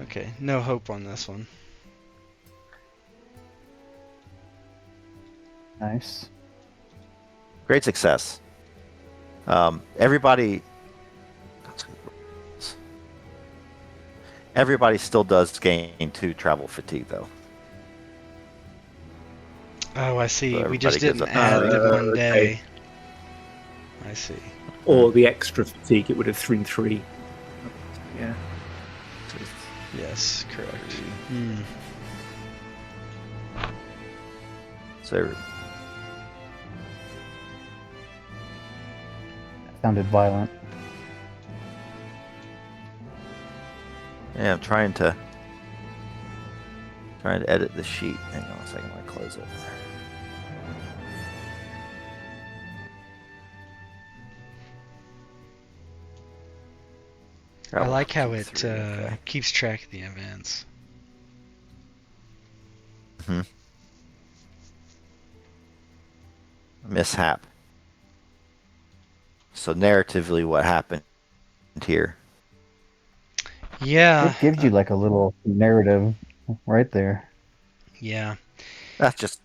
Okay. No hope on this one. Nice. Great success. Everybody still does gain 2 travel fatigue, though. Oh, I see. So We just everybody didn't gets add a- the one okay. day. I see. Or the extra fatigue, it would have 3. Yeah. Yes, correct. So Sounded violent. yeah, I'm trying to edit the sheet. Hang on a second, I close it. I like how Travel it fatigue 3, okay. keeps track of the events. Mishap. So narratively, what happened here? Yeah. It gives you like a little narrative right there. Yeah. That's just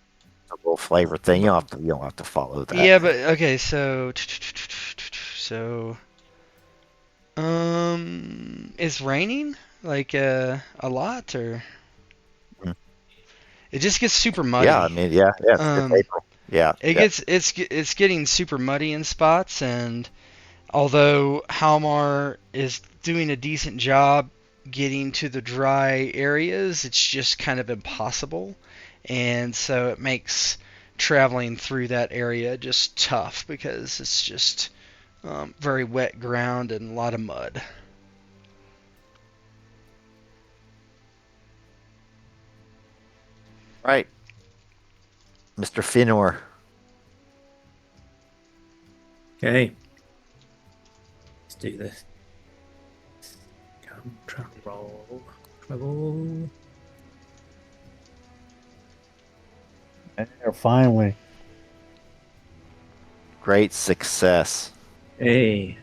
a little flavor thing. You don't have to follow that. Yeah, but okay. So it's raining like a lot, or Mhm. it just gets super muddy. Yeah, I mean, yeah, it's April. Yeah, It's getting super muddy in spots, and although Halmar is doing a decent job getting to the dry areas, it's just kind of impossible, and so it makes traveling through that area just tough because it's just very wet ground and a lot of mud. right. Mr. Finur. Okay. Let's do this. Come, travel. Travel. There, finally. Great success. Hey.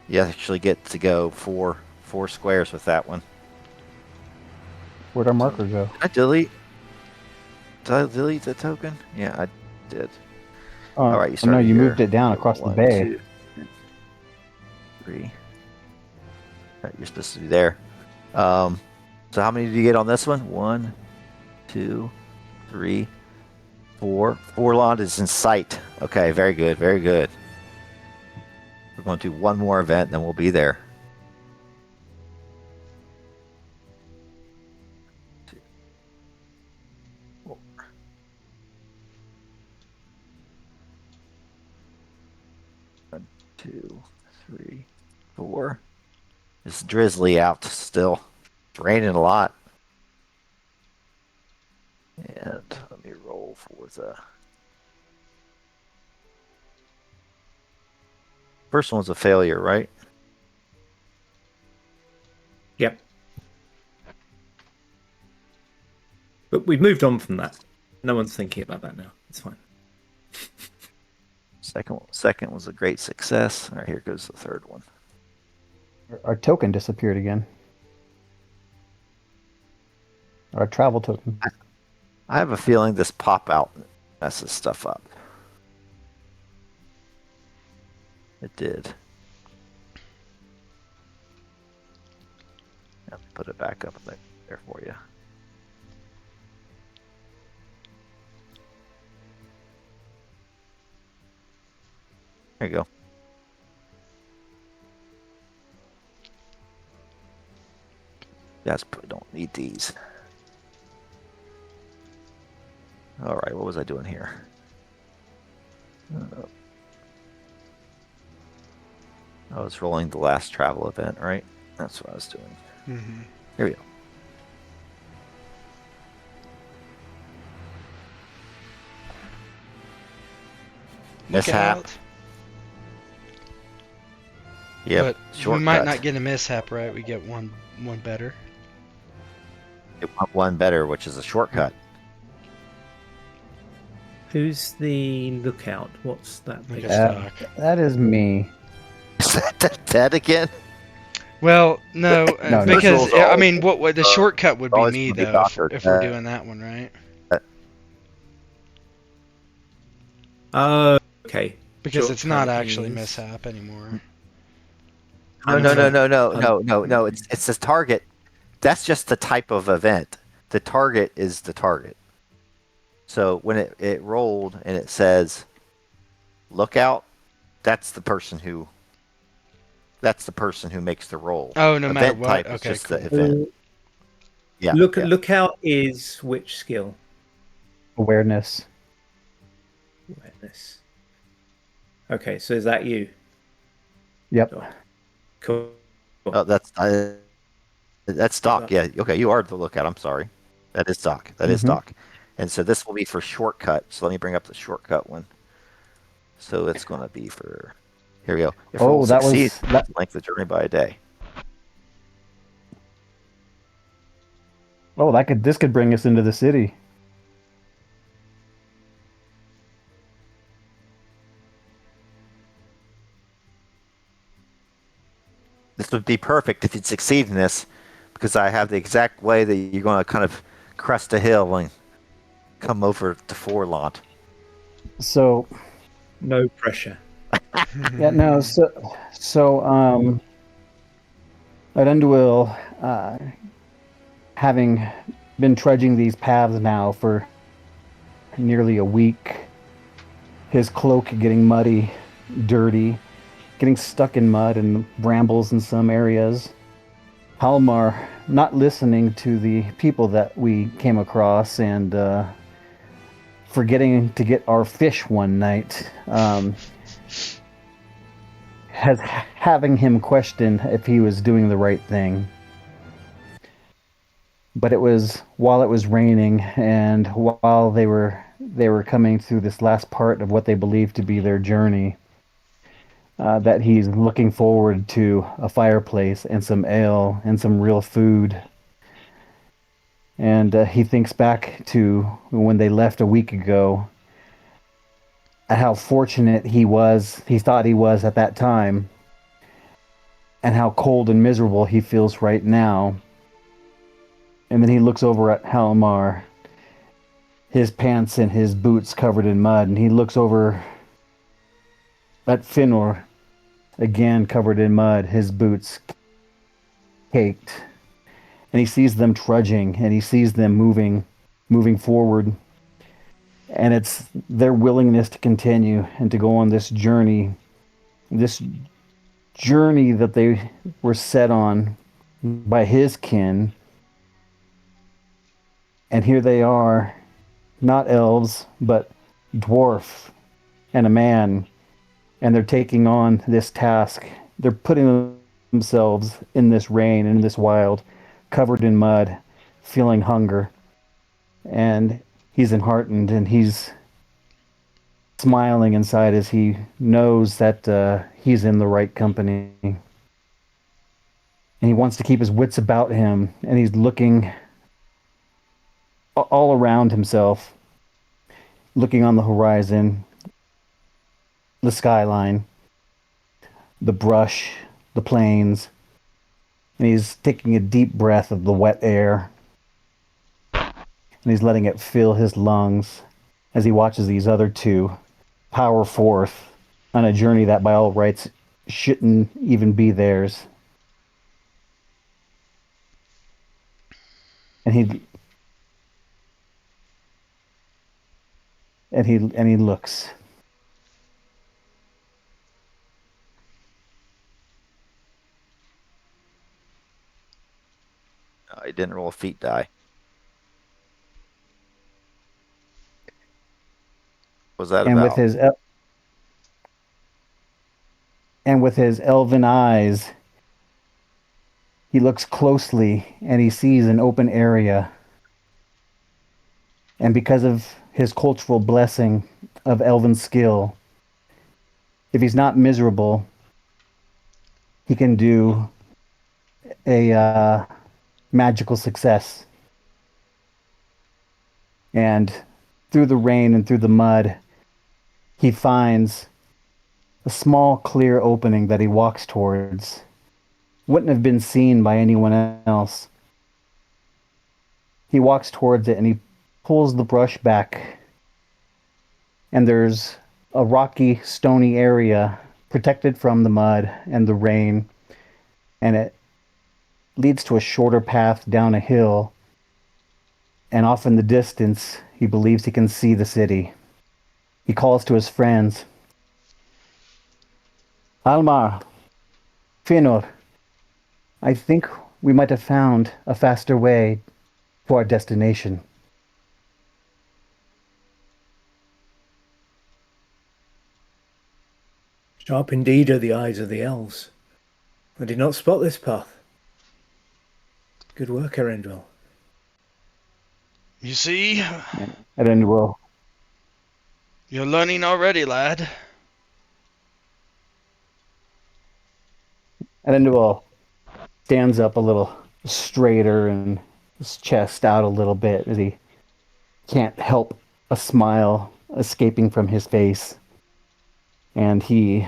You actually get to go four squares with that one. Where'd our marker go? Did I delete the token? Yeah, I did. All right, you No, started you here. moved it down across the 1, bay. 2, 3. Right, you're supposed to be there. So how many did you get on this one? 1, 2, 3, 4. Forlond is in sight. Okay, very good, very good. We're going to do one more event, then we'll be there. 2, 4. 1, 2, 3, 4. It's drizzly out still. It's raining a lot. And let me roll for the first one's a failure, right? Yep. But we've moved on from that. No one's thinking about that now. It's fine. Second was a great success. All right, here goes the third one. Our token disappeared again. Our travel token. I have a feeling this pop out messes stuff up. It did. Let me put it back up there for you. There you go. Guys, don't need these. All right, what was I doing here? I was rolling the last travel event, right? That's what I was doing. Mm-hmm. Here we go. eke Mishap. out. Yep. But we might not get a mishap, right? We get one better. It want one better, which is a shortcut. Who's the lookout? What's that? Like a picture? stock. That is me. Is that dead again? Well, no, No, no. because Visuals I always- mean, what the shortcut would be always me gonna be though, Doctor if we're Dead. doing that one, right? Oh, okay. Because it's not Shortcut actually is- mishap anymore. No. It's the target. That's just the type of event. The target is the target. So when it rolled and it says lookout, that's the person who makes the roll. Oh, no matter Event what? type is Okay, just cool. the event. Yeah. yeah. Lookout is which skill? Awareness. Awareness. Okay, so is that you? Yep. Cool. Oh, that's Doc. Yeah. Okay, you are the lookout. I'm sorry. That is Doc. That is Mhm. Doc. And so this will be for shortcut. So let me bring up the shortcut one. So it's going to be for. Here we go. If roll that succeeds, was that. length the journey by a day. Oh, this could bring us into the city. This would be perfect if you'd succeed in this, because I have the exact way that you're going to kind of crest a hill and come over to Forlond. So No pressure. yeah, no. Arfindel, having been trudging these paths now for nearly a week, his cloak getting muddy, dirty, getting stuck in mud and brambles in some areas. Halmar not listening to the people that we came across and forgetting to get our fish one night, having him question if he was doing the right thing. But it was while it was raining and while they were coming through this last part of what they believed to be their journey, that he's looking forward to a fireplace and some ale and some real food. And he thinks back to when they left a week ago, at how fortunate he thought he was at that time, and how cold and miserable he feels right now. And then he looks over at Halmar, his pants and his boots covered in mud, and he looks over at Finur, again covered in mud, his boots caked. And he sees them trudging, and he sees them moving forward. And it's their willingness to continue and to go on this journey that they were set on by his kin. And here they are, not elves, but dwarf and a man. And they're taking on this task. They're putting themselves in this rain, in this wild, covered in mud, feeling hunger. And he's enheartened and he's smiling inside as he knows that he's in the right company. And he wants to keep his wits about him, and he's looking all around himself, looking on the horizon, the skyline, the brush, the plains, and he's taking a deep breath of the wet air, and he's letting it fill his lungs as he watches these other two power forth on a journey that by all rights shouldn't even be theirs. And he looks. He didn't roll a feat die. What was that And about? with his elven eyes, he looks closely and he sees an open area. And because of his cultural blessing of elven skill, If he's not miserable, he can do a magical success. And through the rain and through the mud, he finds a small, clear opening that he walks towards. Wouldn't have been seen by anyone else. He walks towards it and he pulls the brush back, and there's a rocky, stony area protected from the mud and the rain, and it leads to a shorter path down a hill, and off in the distance, he believes he can see the city. He calls to his friends. Almar, Finur, I think we might have found a faster way to our destination. Sharp indeed are the eyes of the elves. I did not spot this path. Good work, Arfindel. You see, And then we'll you're learning already, lad. stands up a little straighter and his chest out a little bit as he can't help a smile escaping from his face. And he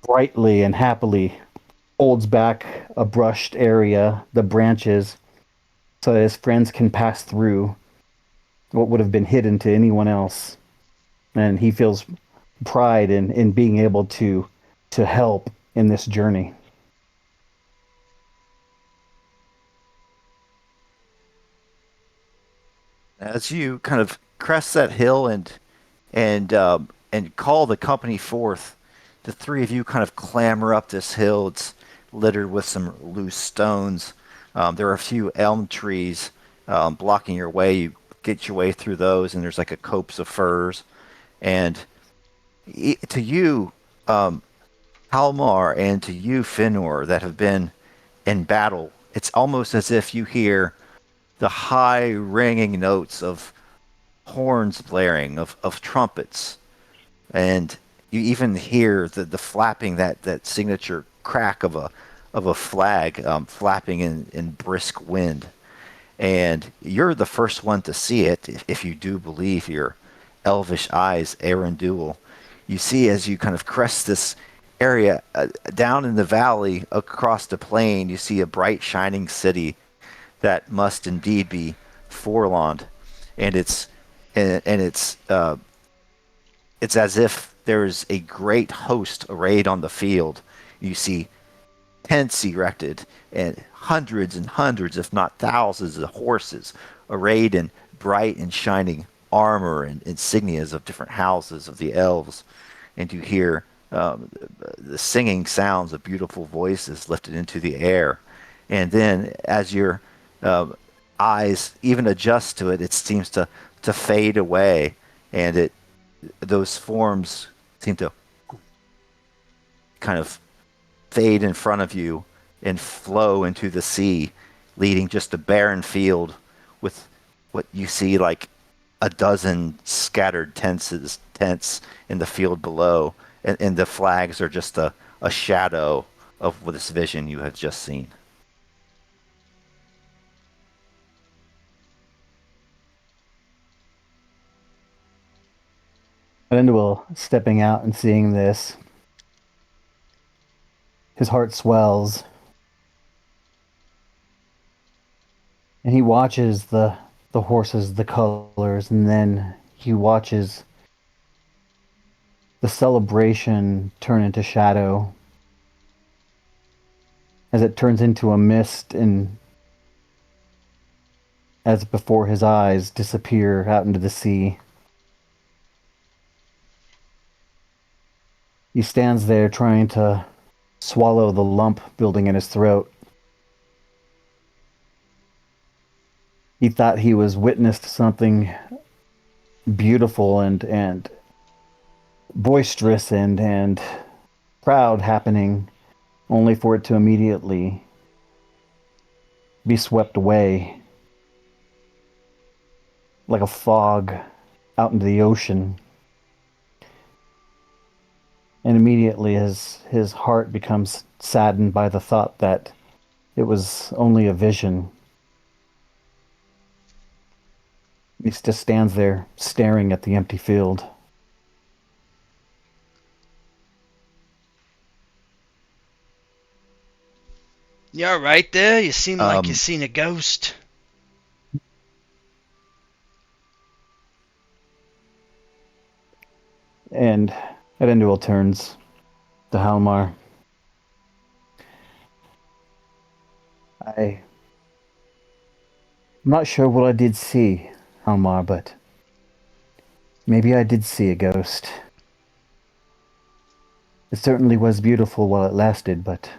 brightly and happily holds back a brushed area, the branches, so that his friends can pass through what would have been hidden to anyone else. And he feels pride in being able to help in this journey. As you kind of crest that hill and call the company forth, the three of you kind of clamber up this hill. It's littered with some loose stones. There are a few elm trees blocking your way. You get your way through those, and there's like a copse of firs. And to you, Halmar, and to you, Finur, that have been in battle, it's almost as if you hear the high ringing notes of horns blaring, of trumpets, and you even hear the flapping, that signature crack of a flag flapping in brisk wind. And you're the first one to see it, if you do believe your elvish eyes, Arfindel. You see as you kind of crest this area down in the valley across the plain, you see a bright shining city that must indeed be Forlond, and it's as if there's a great host arrayed on the field. You see tents erected and hundreds, if not thousands, of horses arrayed in bright and shining armor and insignias of different houses of the elves, and you hear the singing sounds of beautiful voices lifted into the air. And then, as your eyes even adjust to it, it seems to fade away, and those forms seem to kind of fade in front of you and flow into the sea, leading just a barren field with what you see like a dozen scattered tents in the field below, and the flags are just a shadow of this vision you have just seen. Arfindel, stepping out and seeing this, his heart swells, and he watches the horses, the colors, and then he watches the celebration turn into shadow as it turns into a mist, and as before his eyes disappear out into the sea. He stands there trying to swallow the lump building in his throat. He thought he was witness to something beautiful and boisterous and proud happening, only for it to immediately be swept away like a fog out into the ocean. And immediately his heart becomes saddened by the thought that it was only a vision. He just stands there staring at the empty field. You all right there? You seem like you Um, seen a ghost. And Arfindel turns to Halmar. I'm not sure what I did see, Halmar, but maybe I did see a ghost. It certainly was beautiful while it lasted, but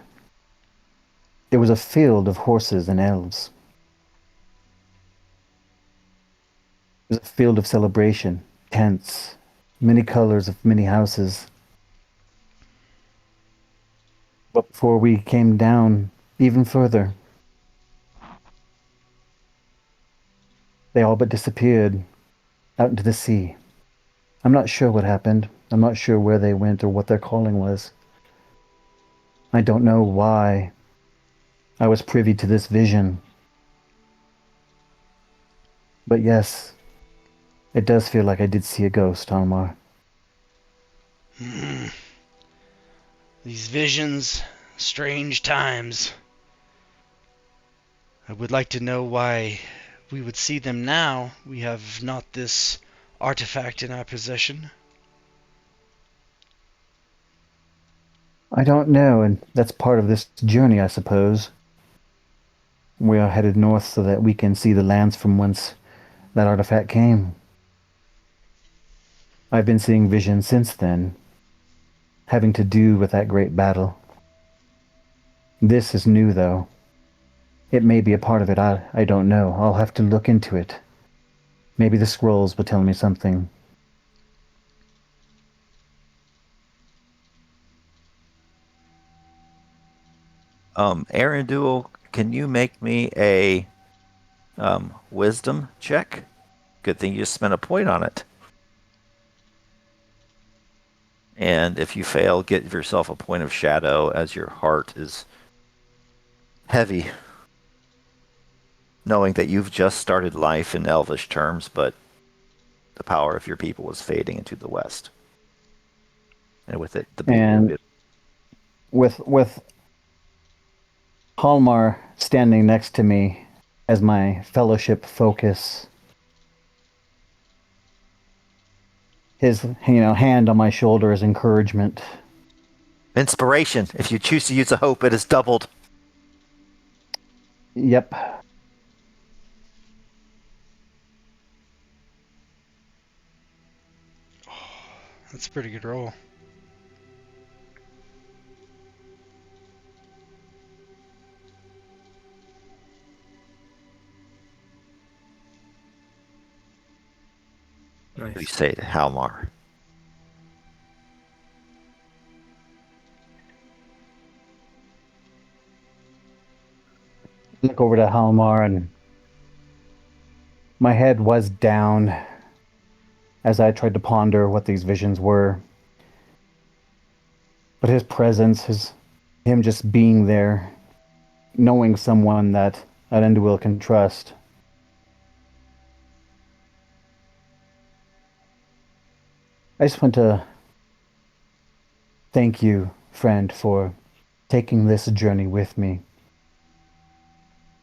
there was a field of horses and elves. It was a field of celebration, tents, many colors of many houses. But before we came down even further, they all but disappeared out into the sea. I'm not sure what happened. I'm not sure where they went or what their calling was. I don't know why I was privy to this vision. But yes, it does feel like I did see a ghost, Almar. These visions, strange times. I would like to know why we would see them now. We have not this artifact in our possession. I don't know, and that's part of this journey, I suppose. We are headed north so that we can see the lands from whence that artifact came. I've been seeing visions since then, having to do with that great battle. This is new, though. It may be a part of it, I don't know. I'll have to look into it. Maybe the scrolls will tell me something. Arfindel, can you make me a wisdom check? Good thing you just spent a point on it. And if you fail, get yourself a point of shadow as your heart is heavy, knowing that you've just started life in elvish terms, but the power of your people was fading into the west. And with it, the beauty of And it. with Halmar standing next to me as my fellowship focus, his hand on my shoulder as encouragement. Inspiration. If you choose to use a hope, it is doubled. Yep. That's a pretty good roll. We Nice. say to Halmar. Look over to Halmar, and my head was down as I tried to ponder what these visions were. But his presence, him just being there, knowing someone that Arfindel can trust. I just want to thank you, friend, for taking this journey with me.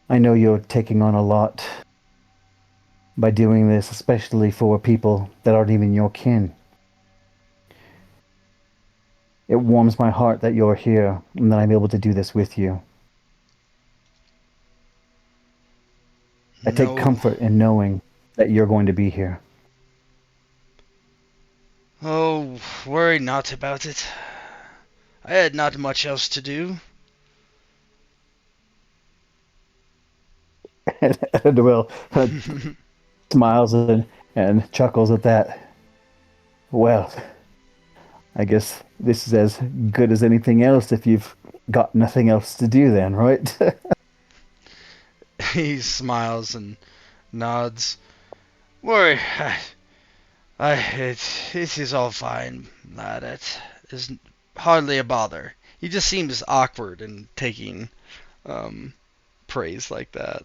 I know you're taking on a lot by doing this, especially for people that aren't even your kin. It warms my heart that you're here and that I'm able to do this with you. I take No. comfort in knowing that you're going to be here. Oh, worry not about it. I had not much else to do. And Arfindel smiles and chuckles at that. Well, I guess this is as good as anything else if you've got nothing else to do then, right? He smiles and nods. Worry, it is all fine, lad. It is hardly a bother. He just seems awkward in taking praise like that.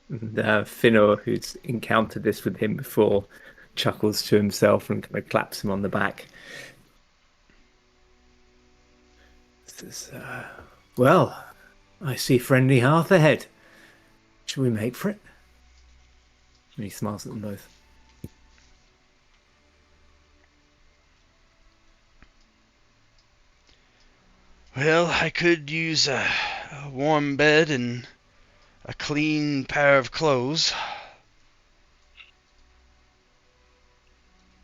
And Finur, who's encountered this with him before, chuckles to himself and kind of claps him on the back. Says, well, I see friendly hearth ahead. Shall we make for it? And he smiles at them both. Well, I could use a warm bed and a clean pair of clothes.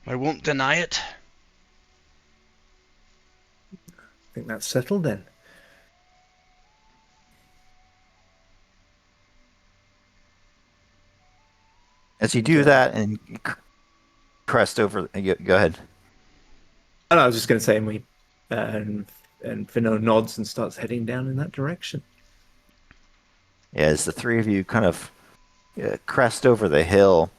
I won't deny it. I think that's settled then. As you do that and crest over, go ahead. And I was just going to say, and Finno nods and starts heading down in that direction. Yeah, as the three of you kind of crest over the hill,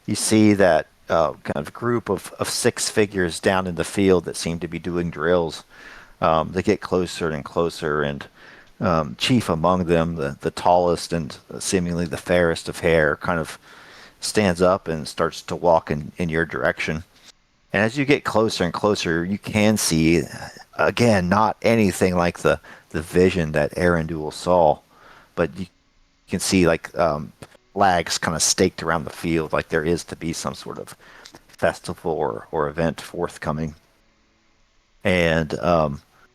you see that kind of group of 6 figures down in the field that seem to be doing drills. They get closer and closer, and chief among them, the tallest and seemingly the fairest of hair, kind of stands up and starts to walk in your direction. And as you get closer and closer, you can see, again, not anything like the vision that Arfindel saw, but you can see like flags kind of staked around the field, like there is to be some sort of festival or event forthcoming. And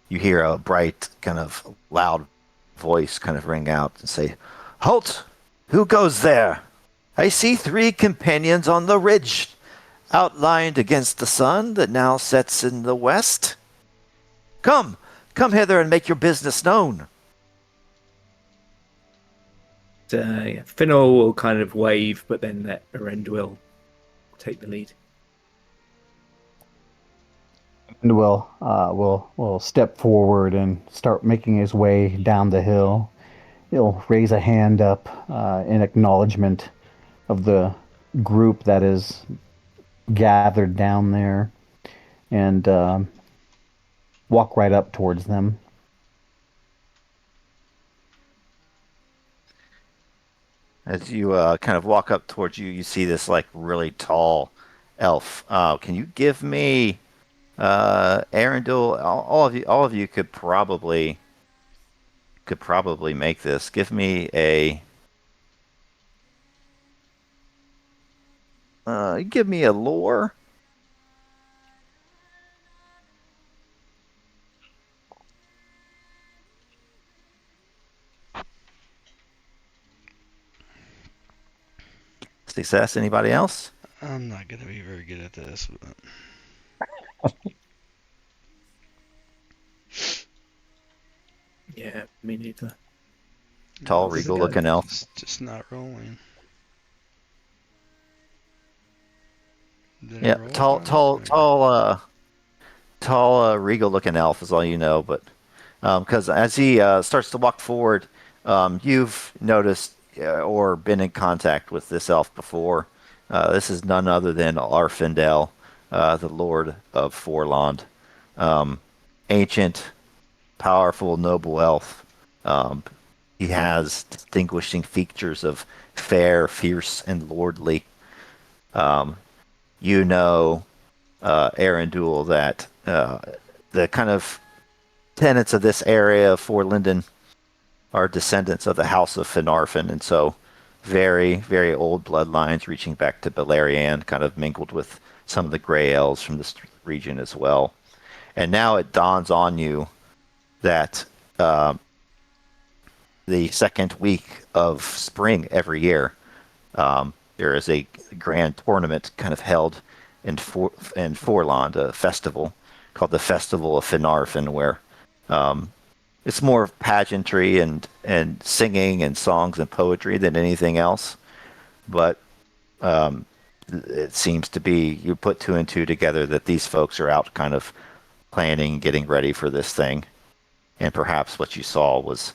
you hear a bright, kind of loud voice kind of ring out and say, "Halt! Who goes there? I see 3 companions on the ridge, outlined against the sun that now sets in the west. Come hither and make your business known." Yeah, Finno will kind of wave, but then let Arfindel take the lead. And will step forward and start making his way down the hill. He'll raise a hand up in acknowledgement of the group that is gathered down there, and walk right up towards them. As you kind of walk up towards you, you see this like really tall elf. Can you give me Arfindel? All of you could probably make this. Give me a lore. Success. Anybody else? I'm not going to be very good at this. But... Yeah, me neither. Tall, regal looking elf. Just not rolling. Yeah, tall, regal looking elf is all you know. But because as he starts to walk forward, you've noticed or been in contact with this elf before. This is none other than Arfindel, the Lord of Forlond. Ancient, powerful, noble elf. He has distinguishing features of fair, fierce, and lordly. You know, Arfindel, that the kind of tenants of this area for Lindon are descendants of the House of Finarfin, and so very, very old bloodlines reaching back to Beleriand, kind of mingled with some of the Grey Elves from this region as well. And now it dawns on you that the second week of spring every year, there is a grand tournament kind of held in Forlond, a festival called the Festival of Finarfin, where it's more pageantry and singing and songs and poetry than anything else. But it seems to be, you put 2 and 2 together, that these folks are out kind of planning, getting ready for this thing. And perhaps what you saw was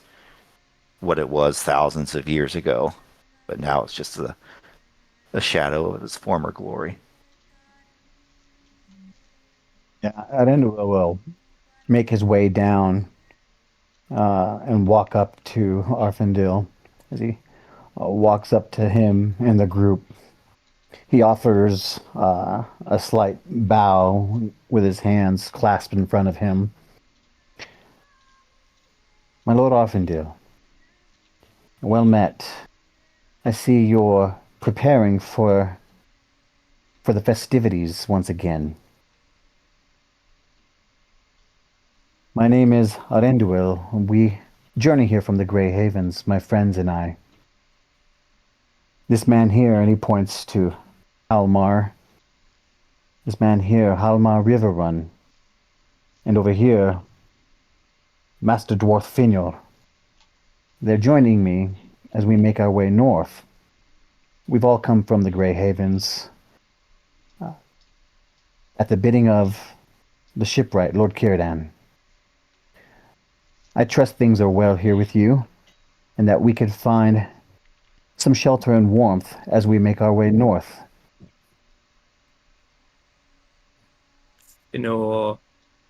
what it was thousands of years ago, but now it's just a shadow of its former glory. Yeah, Arendelle will make his way down and walk up to Arfindel. As he walks up to him and the group, he offers a slight bow with his hands clasped in front of him. My Lord Arfindel, well met. I see you're preparing for the festivities once again. My name is Arendelle. We journey here from the Grey Havens, my friends and I. This man here, and he points to Halmar. This man here, Halmar Riverrun. And over here, Master Dwarf Finur. They're joining me as we make our way north. We've all come from the Grey Havens. At the bidding of the shipwright, Lord Círdan. I trust things are well here with you, and that we could find some shelter and warmth as we make our way north. Finor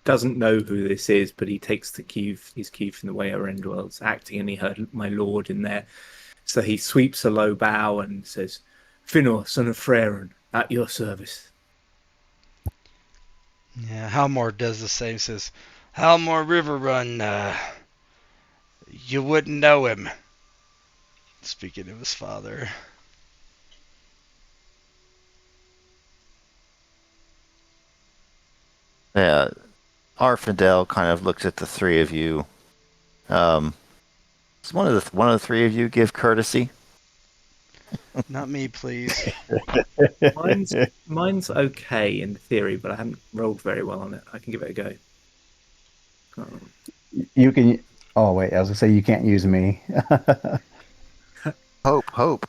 doesn't know who this is, but he takes his cue from the way Arendel's acting, and he heard my lord in there. So he sweeps a low bow and says, Finor, son of Freyren, at your service. Yeah, Halmor does the same. Says, Halmor Riverrun, you wouldn't know him. Speaking of his father. Yeah, Arfindel kind of looks at the three of you. Does one of the three of you give courtesy? Not me, please. Mine's okay in theory, but I haven't rolled very well on it. I can give it a go. You can. Oh wait, I was gonna say you can't use me. Hope.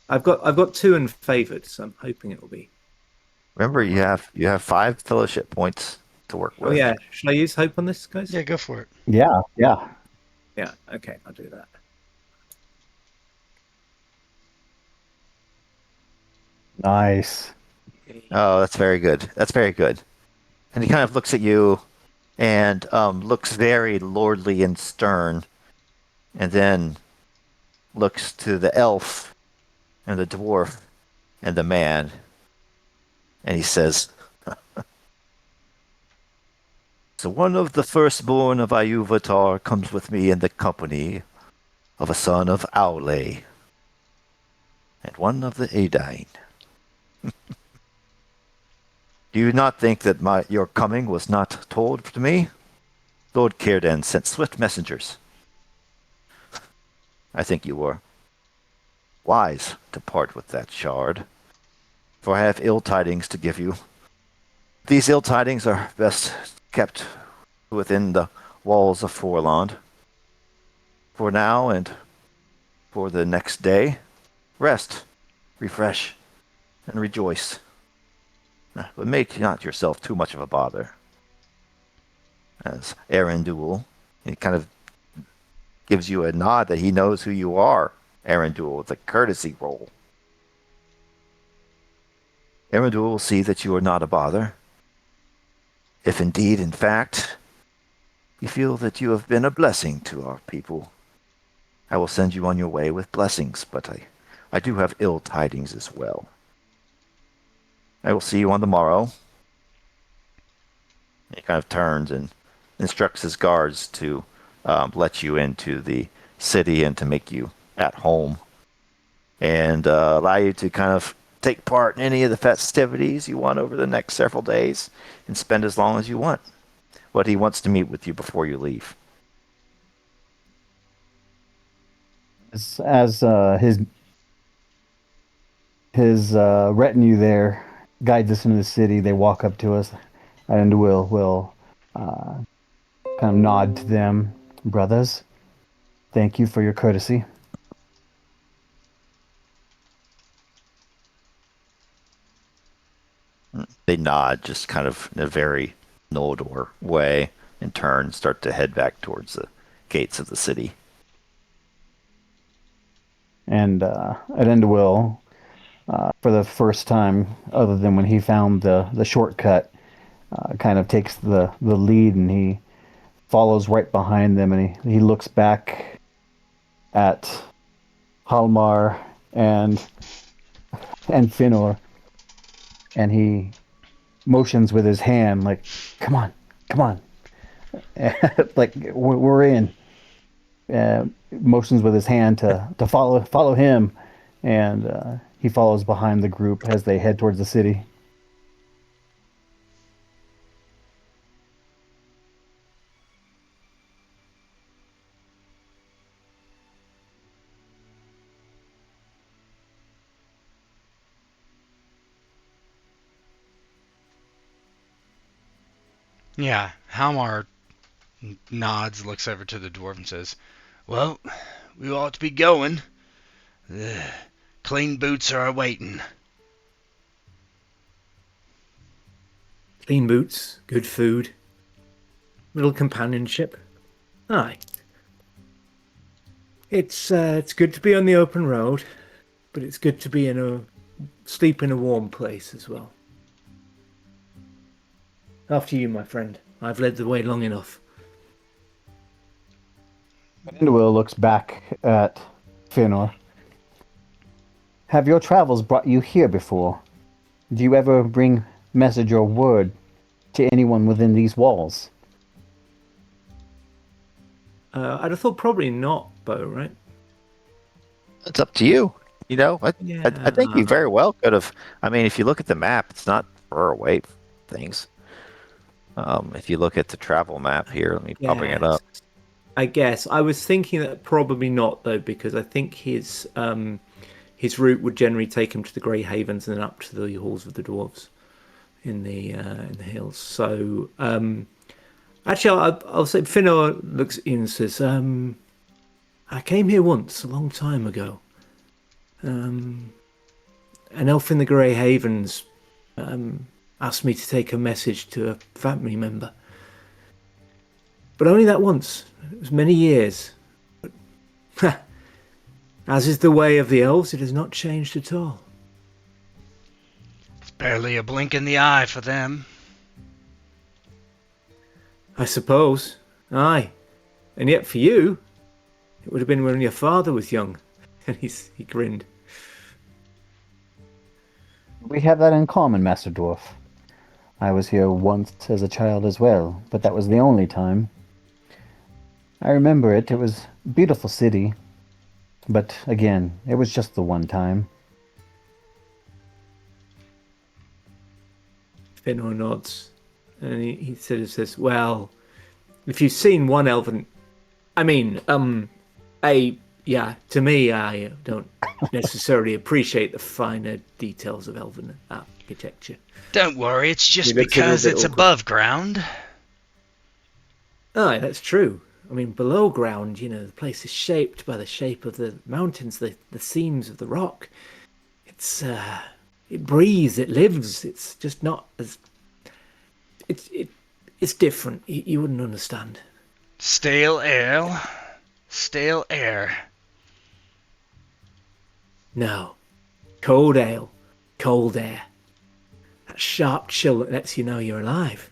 I've got 2 and favoured, so I'm hoping it will be. Remember, you have 5 fellowship points to work with. Oh yeah, should I use hope on this, guys? Yeah, go for it. Yeah. Yeah. Okay, I'll do that. Nice. Oh, that's very good. That's very good. And he kind of looks at you and looks very lordly and stern, and then looks to the elf and the dwarf and the man, and he says, So one of the firstborn of Iuvatar comes with me in the company of a son of Aule, and one of the Edain. Do you not think that your coming was not told to me? Lord Círdan sent swift messengers. I think you were wise to part with that shard, for I have ill tidings to give you. These ill tidings are best kept within the walls of Forlond. For now and for the next day, rest, refresh, and rejoice. But make not yourself too much of a bother. As Arendelle, he kind of gives you a nod that he knows who you are, Arendelle, with a courtesy roll. Arendelle will see that you are not a bother. If indeed, in fact, you feel that you have been a blessing to our people, I will send you on your way with blessings, but I do have ill tidings as well. I will see you on the morrow. He kind of turns and instructs his guards to let you into the city and to make you at home and allow you to kind of take part in any of the festivities you want over the next several days and spend as long as you want. But he wants to meet with you before you leave. As his retinue there guides us into the city, they walk up to us, and will kind of nod to them. Brothers, thank you for your courtesy. They nod, just kind of in a very Noldor way, and turn, start to head back towards the gates of the city. And Arendelle, for the first time, other than when he found the shortcut, kind of takes the lead, and he follows right behind them, and he looks back at Halmar and Finur, and he motions with his hand like, "Come on, come on!" Like we're in. Motions with his hand to follow him, and he follows behind the group as they head towards the city. Yeah, Halmar nods, looks over to the dwarf, and says, "Well, we ought to be going. The clean boots are awaiting." Clean boots, good food, little companionship. Aye. It's good to be on the open road, but it's good to be sleep in a warm place as well. After you, my friend. I've led the way long enough. Will looks back at Finor. Have your travels brought you here before? Do you ever bring message or word to anyone within these walls? I'd have thought probably not, Bo, right? It's up to you. I think you Yeah. very well could have. I mean, if you look at the map, it's not far away from things. If you look at the travel map here, let me popping it up. I guess I was thinking that probably not though, because I think his route would generally take him to the Grey Havens and then up to the halls of the dwarves in the hills. So actually, I'll say Finor looks in and says, "I came here once a long time ago. An elf in the Grey Havens asked me to take a message to a family member. But only that once. It was many years. But, as is the way of the elves, it has not changed at all." It's barely a blink in the eye for them. "I suppose. Aye. And yet for you, it would have been when your father was young." And he grinned. We have that in common, Master Dwarf. I was here once as a child as well, but that was the only time. I remember it. It was a beautiful city. But again, it was just the one time. Finor nods. And he says, "Well, if you've seen one elven... I mean, to me, I don't necessarily appreciate the finer details of elven architecture." Don't worry, it's just He looks a little because bit it's awkward. above ground. Aye, that's true. I mean, below ground, the place is shaped by the shape of the mountains, the seams of the rock. It breathes, it lives. It's just not as... It's different. You wouldn't understand. Stale ale. Stale air. No. Cold ale, cold air. That sharp chill that lets you know you're alive.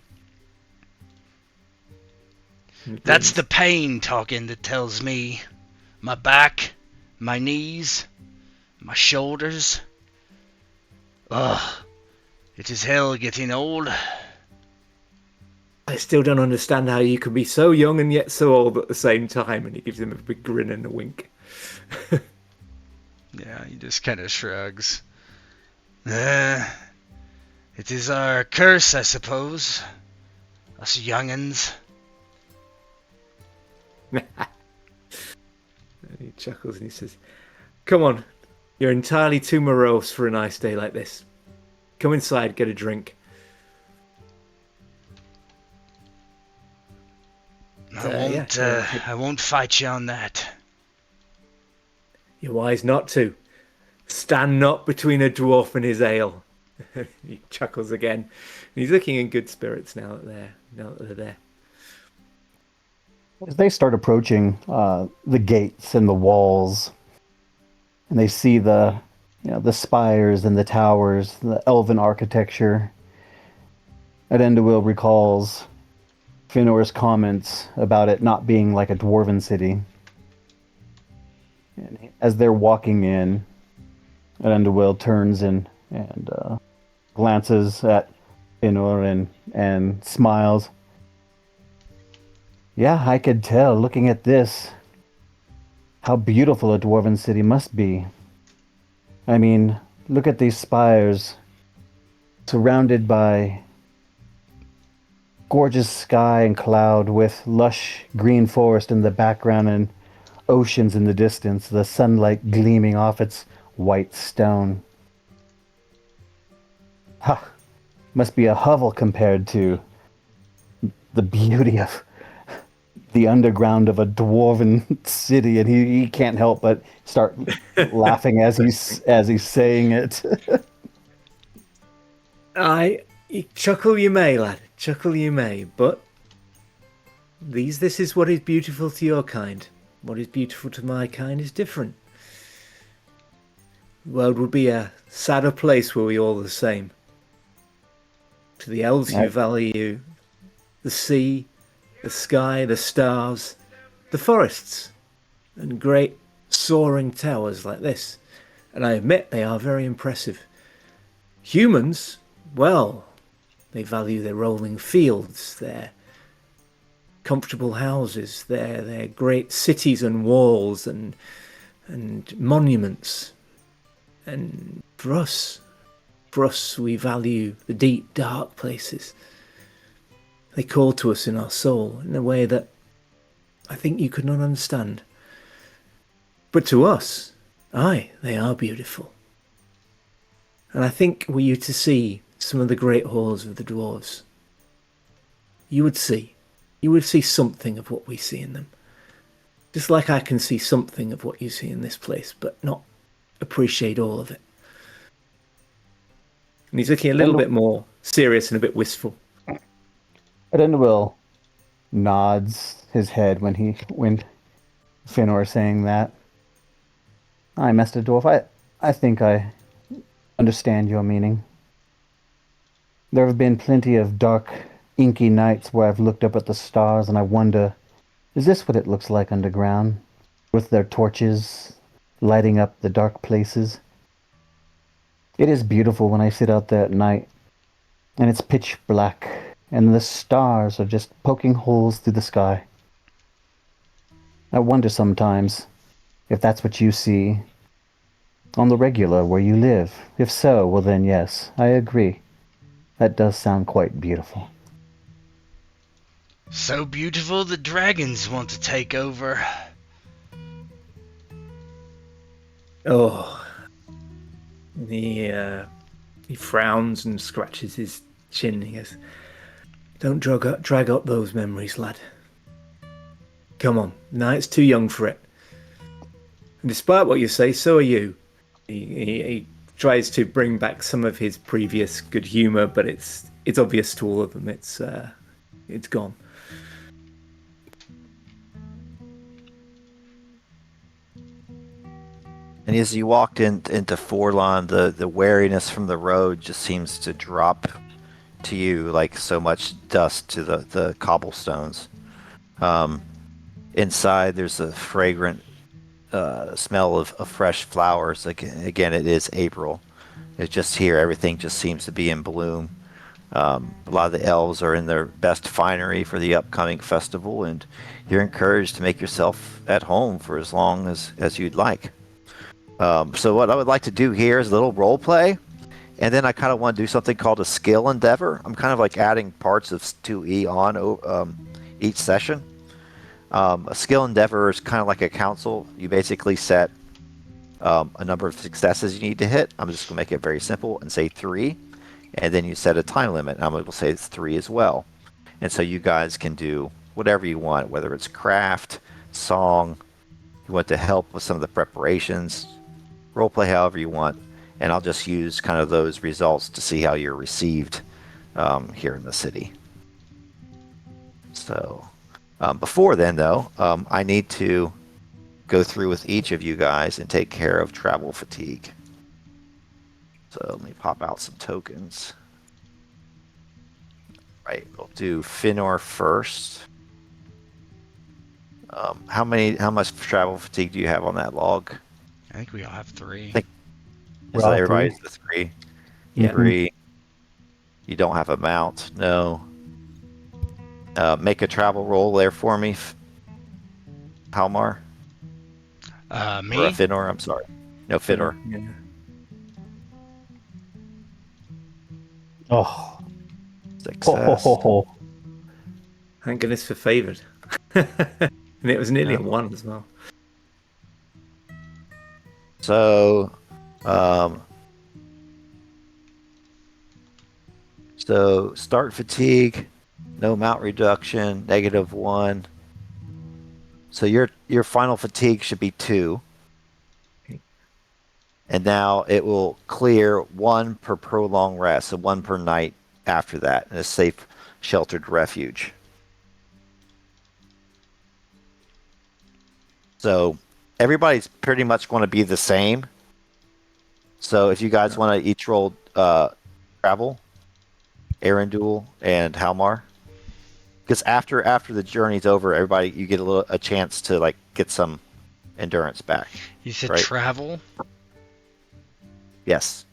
That's the pain talking that tells me. My back, my knees, my shoulders. Ugh. It is hell getting old. I still don't understand how you can be so young and yet so old at the same time. And he gives him a big grin and a wink. Yeah, he just kind of shrugs. It is our curse, I suppose. Us young'uns. He chuckles and he says, "Come on, you're entirely too morose for a nice day like this. Come inside, get a drink." I won't fight you on that. "You're wise not to. Stand not between a dwarf and his ale." He chuckles again. He's looking in good spirits now that they're there. As they start approaching the gates and the walls, and they see the spires and the towers, the elven architecture, Arfindel recalls Finur's comments about it not being like a dwarven city. And as they're walking in, Arfindel turns and glances at Finur and smiles. Yeah, I could tell, looking at this, how beautiful a dwarven city must be. I mean, look at these spires, surrounded by gorgeous sky and cloud with lush green forest in the background and oceans in the distance, the sunlight gleaming off its white stone. Ha! Must be a hovel compared to the beauty of the underground of a dwarven city, and he can't help but start laughing as he's saying it. Chuckle you may, lad. Chuckle you may, but this is what is beautiful to your kind. What is beautiful to my kind is different. The world would be a sadder place were we all the same. To the elves who value the sea, the sky, the stars, the forests, and great soaring towers like this. And I admit they are very impressive. Humans, well, they value their rolling fields, their comfortable houses, their great cities and walls and monuments. And for us, we value the deep, dark places. They call to us in our soul in a way that I think you could not understand. But to us, they are beautiful. And I think were you to see some of the great halls of the dwarves, you would see something of what we see in them. Just like I can see something of what you see in this place, but not appreciate all of it. And he's looking a little bit more serious and a bit wistful. Arfindel nods his head when Finur saying that. Aye, Master Dwarf, I think I understand your meaning. There have been plenty of dark, inky nights where I've looked up at the stars and I wonder, is this what it looks like underground? With their torches lighting up the dark places? It is beautiful when I sit out there at night and it's pitch black and the stars are just poking holes through the sky. I wonder sometimes if that's what you see on the regular where you live. If so, well then yes, I agree. That does sound quite beautiful. So beautiful the dragons want to take over. Oh, he frowns and scratches his chin. He goes, "Don't drag up those memories, lad. Come on, night's too young for it. And despite what you say, so are you." He tries to bring back some of his previous good humour, but it's obvious to all of them. It's gone. And as you walked into Forlond, the wariness from the road just seems to drop to you like so much dust to the cobblestones. Inside, there's a fragrant smell of fresh flowers. Like, again, it is April. It's just here, everything just seems to be in bloom. A lot of the elves are in their best finery for the upcoming festival, and you're encouraged to make yourself at home for as long as you'd like. So what I would like to do here is a little role play, and then I kind of want to do something called a skill endeavor. I'm kind of like adding parts of 2E on each session. A skill endeavor is kind of like a council. You basically set a number of successes you need to hit. I'm just going to make it very simple and say 3, and then you set a time limit. I'm going to say it's 3 as well. And so you guys can do whatever you want, whether it's craft, song, you want to help with some of the preparations, roleplay however you want, and I'll just use kind of those results to see how you're received here in the city. So before then, though, I need to go through with each of you guys and take care of travel fatigue. So let me pop out some tokens. Right, we'll do Finur first. How much travel fatigue do you have on that log? I think we all have 3. I think is Well, that everybody's 3. the 3? Yeah. 3. You don't have a mount, no. Make a travel roll there for me, Halmar. Or a Me? Finor, I'm sorry. No, Finor. Yeah. Oh, ho, ho, Success. ho, ho. Thank goodness for favoured. And it was nearly a 1 as well. So, start fatigue, no mount reduction, -1. So your final fatigue should be 2. And now it will clear 1 per prolonged rest, so 1 per night after that, in a safe, sheltered refuge. So everybody's pretty much going to be the same. So if you guys want to each roll travel, Arindul and Halmar, because after the journey's over, everybody you get a chance to like get some endurance back. You said right? travel? Yes.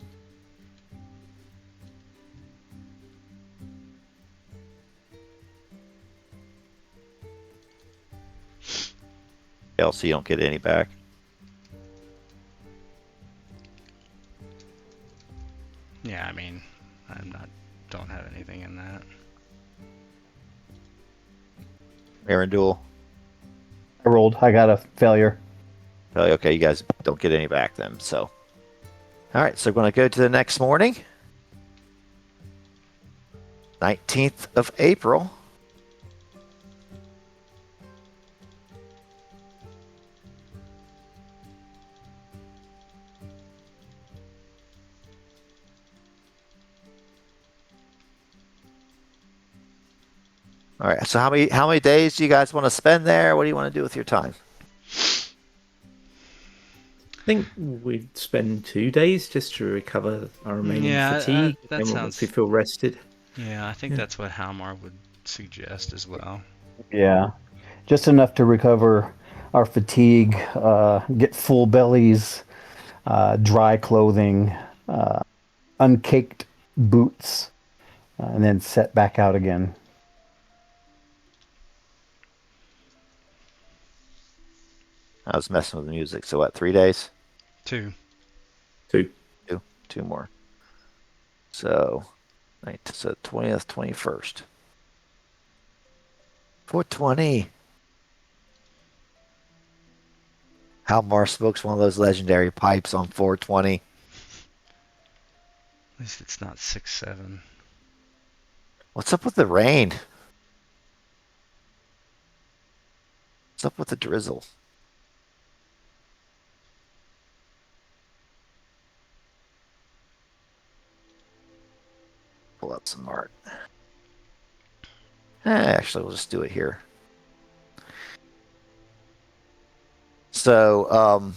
Else you don't get any back. Yeah, I mean, don't have anything in that. Arindul. I rolled. I got a failure. Okay, you guys don't get any back then. So, all right. So we're going to go to the next morning, 19th of April. All right. So how many days do you guys want to spend there? What do you want to do with your time? I think we'd spend 2 days just to recover our remaining fatigue. That and sounds. once we feel rested. Yeah, I think that's what Halmar would suggest as well. Yeah. Just enough to recover our fatigue, get full bellies, dry clothing, uncaked boots, and then set back out again. I was messing with the music. So what? 3 days? 2. 2. 2 more. So 20th, 21st. 420. Halmar smokes one of those legendary pipes on 420. At least it's not 6-7. What's up with the rain? What's up with the drizzle? Pull up some art. Actually, we'll just do it here. So,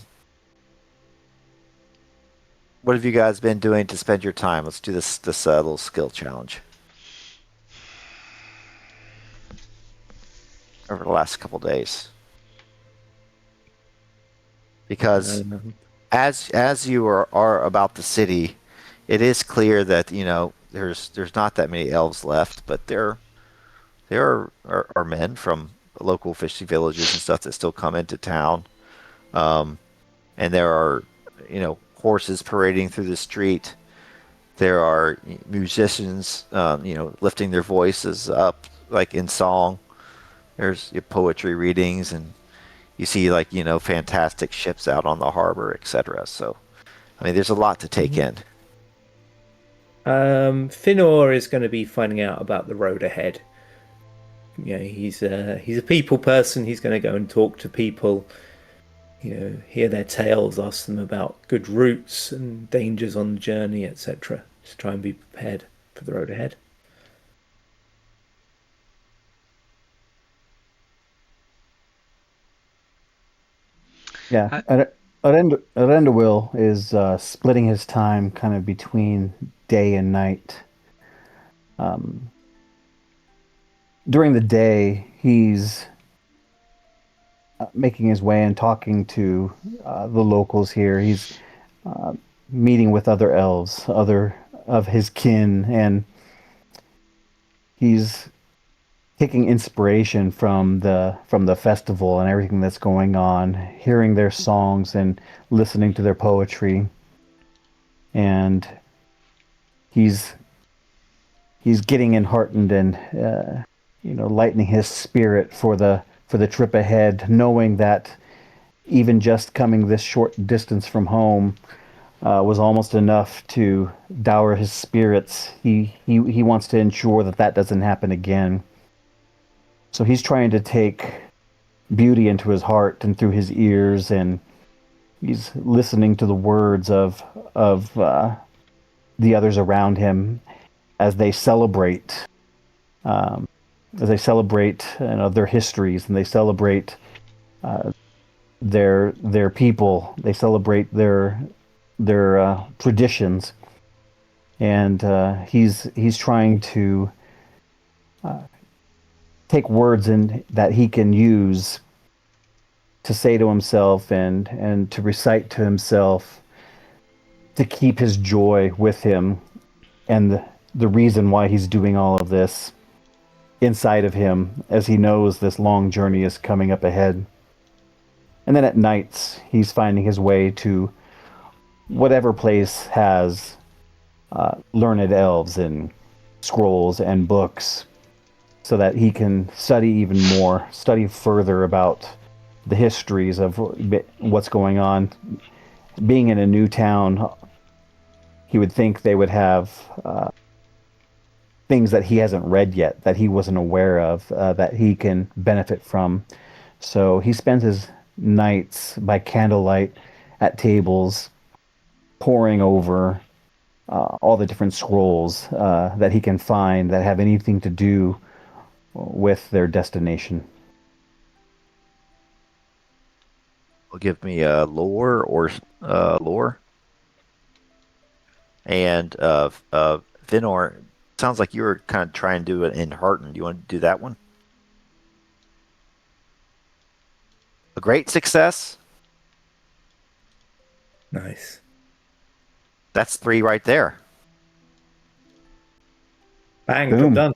what have you guys been doing to spend your time? Let's do this little skill challenge over the last couple days. Because as you are about the city, it is clear that there's not that many elves left, but there are men from local fishing villages and stuff that still come into town, and there are horses parading through the street. There are musicians, lifting their voices up like in song. There's poetry readings, and you see fantastic ships out on the harbor, etc. So, I mean, there's a lot to take in. Finur is going to be finding out about the road ahead. He's a people person. He's going to go and talk to people, hear their tales, ask them about good routes and dangers on the journey, etc. Just try and be prepared for the road ahead. Yeah, Arendawil is splitting his time kind of between day and night. during the day, he's making his way and talking to the locals here. He's meeting with other elves, other of his kin, and he's taking inspiration from the festival and everything that's going on, hearing their songs and listening to their poetry, and he's he's getting enheartened and lightening his spirit for the trip ahead, knowing that even just coming this short distance from home was almost enough to dour his spirits. He wants to ensure that that doesn't happen again. So he's trying to take beauty into his heart and through his ears, and he's listening to the words of the others around him as they celebrate, their histories, and they celebrate their people. They celebrate their traditions, and he's trying to take words that he can use to say to himself and to recite to himself to keep his joy with him, and the reason why he's doing all of this inside of him as he knows this long journey is coming up ahead. And then at nights, he's finding his way to whatever place has learned elves and scrolls and books, so that he can study even more, study further about the histories of what's going on. Being in a new town, he would think they would have things that he hasn't read yet, that he wasn't aware of, that he can benefit from. So he spends his nights by candlelight at tables, poring over all the different scrolls that he can find that have anything to do with their destination. Will give me a lore or lore. And Finor, sounds like you were kind of trying to do it in Hearten. Do you want to do that one? A great success. Nice. That's 3 right there. Bang, Boom. job done.